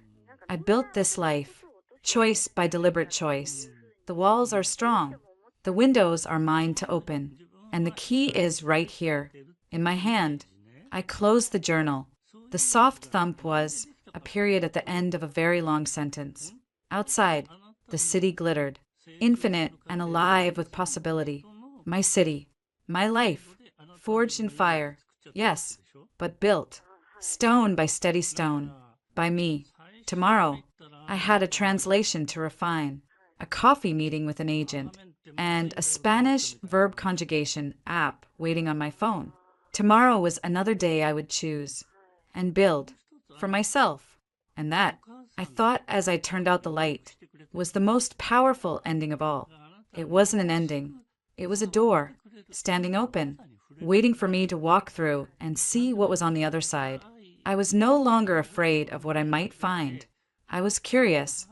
[SPEAKER 1] I built this life, choice by deliberate choice. The walls are strong. The windows are mine to open. And the key is right here, in my hand. I closed the journal. The soft thump was a period at the end of a very long sentence. Outside, the city glittered, infinite and alive with possibility. My city, my life, forged in fire, yes, but built, stone by steady stone, by me. Tomorrow, I had a translation to refine, a coffee meeting with an agent, and a Spanish verb conjugation app waiting on my phone. Tomorrow was another day I would choose and build for myself. And that, I thought as I turned out the light, was the most powerful ending of all. It wasn't an ending. It was a door, standing open, waiting for me to walk through and see what was on the other side. I was no longer afraid of what I might find. I was curious,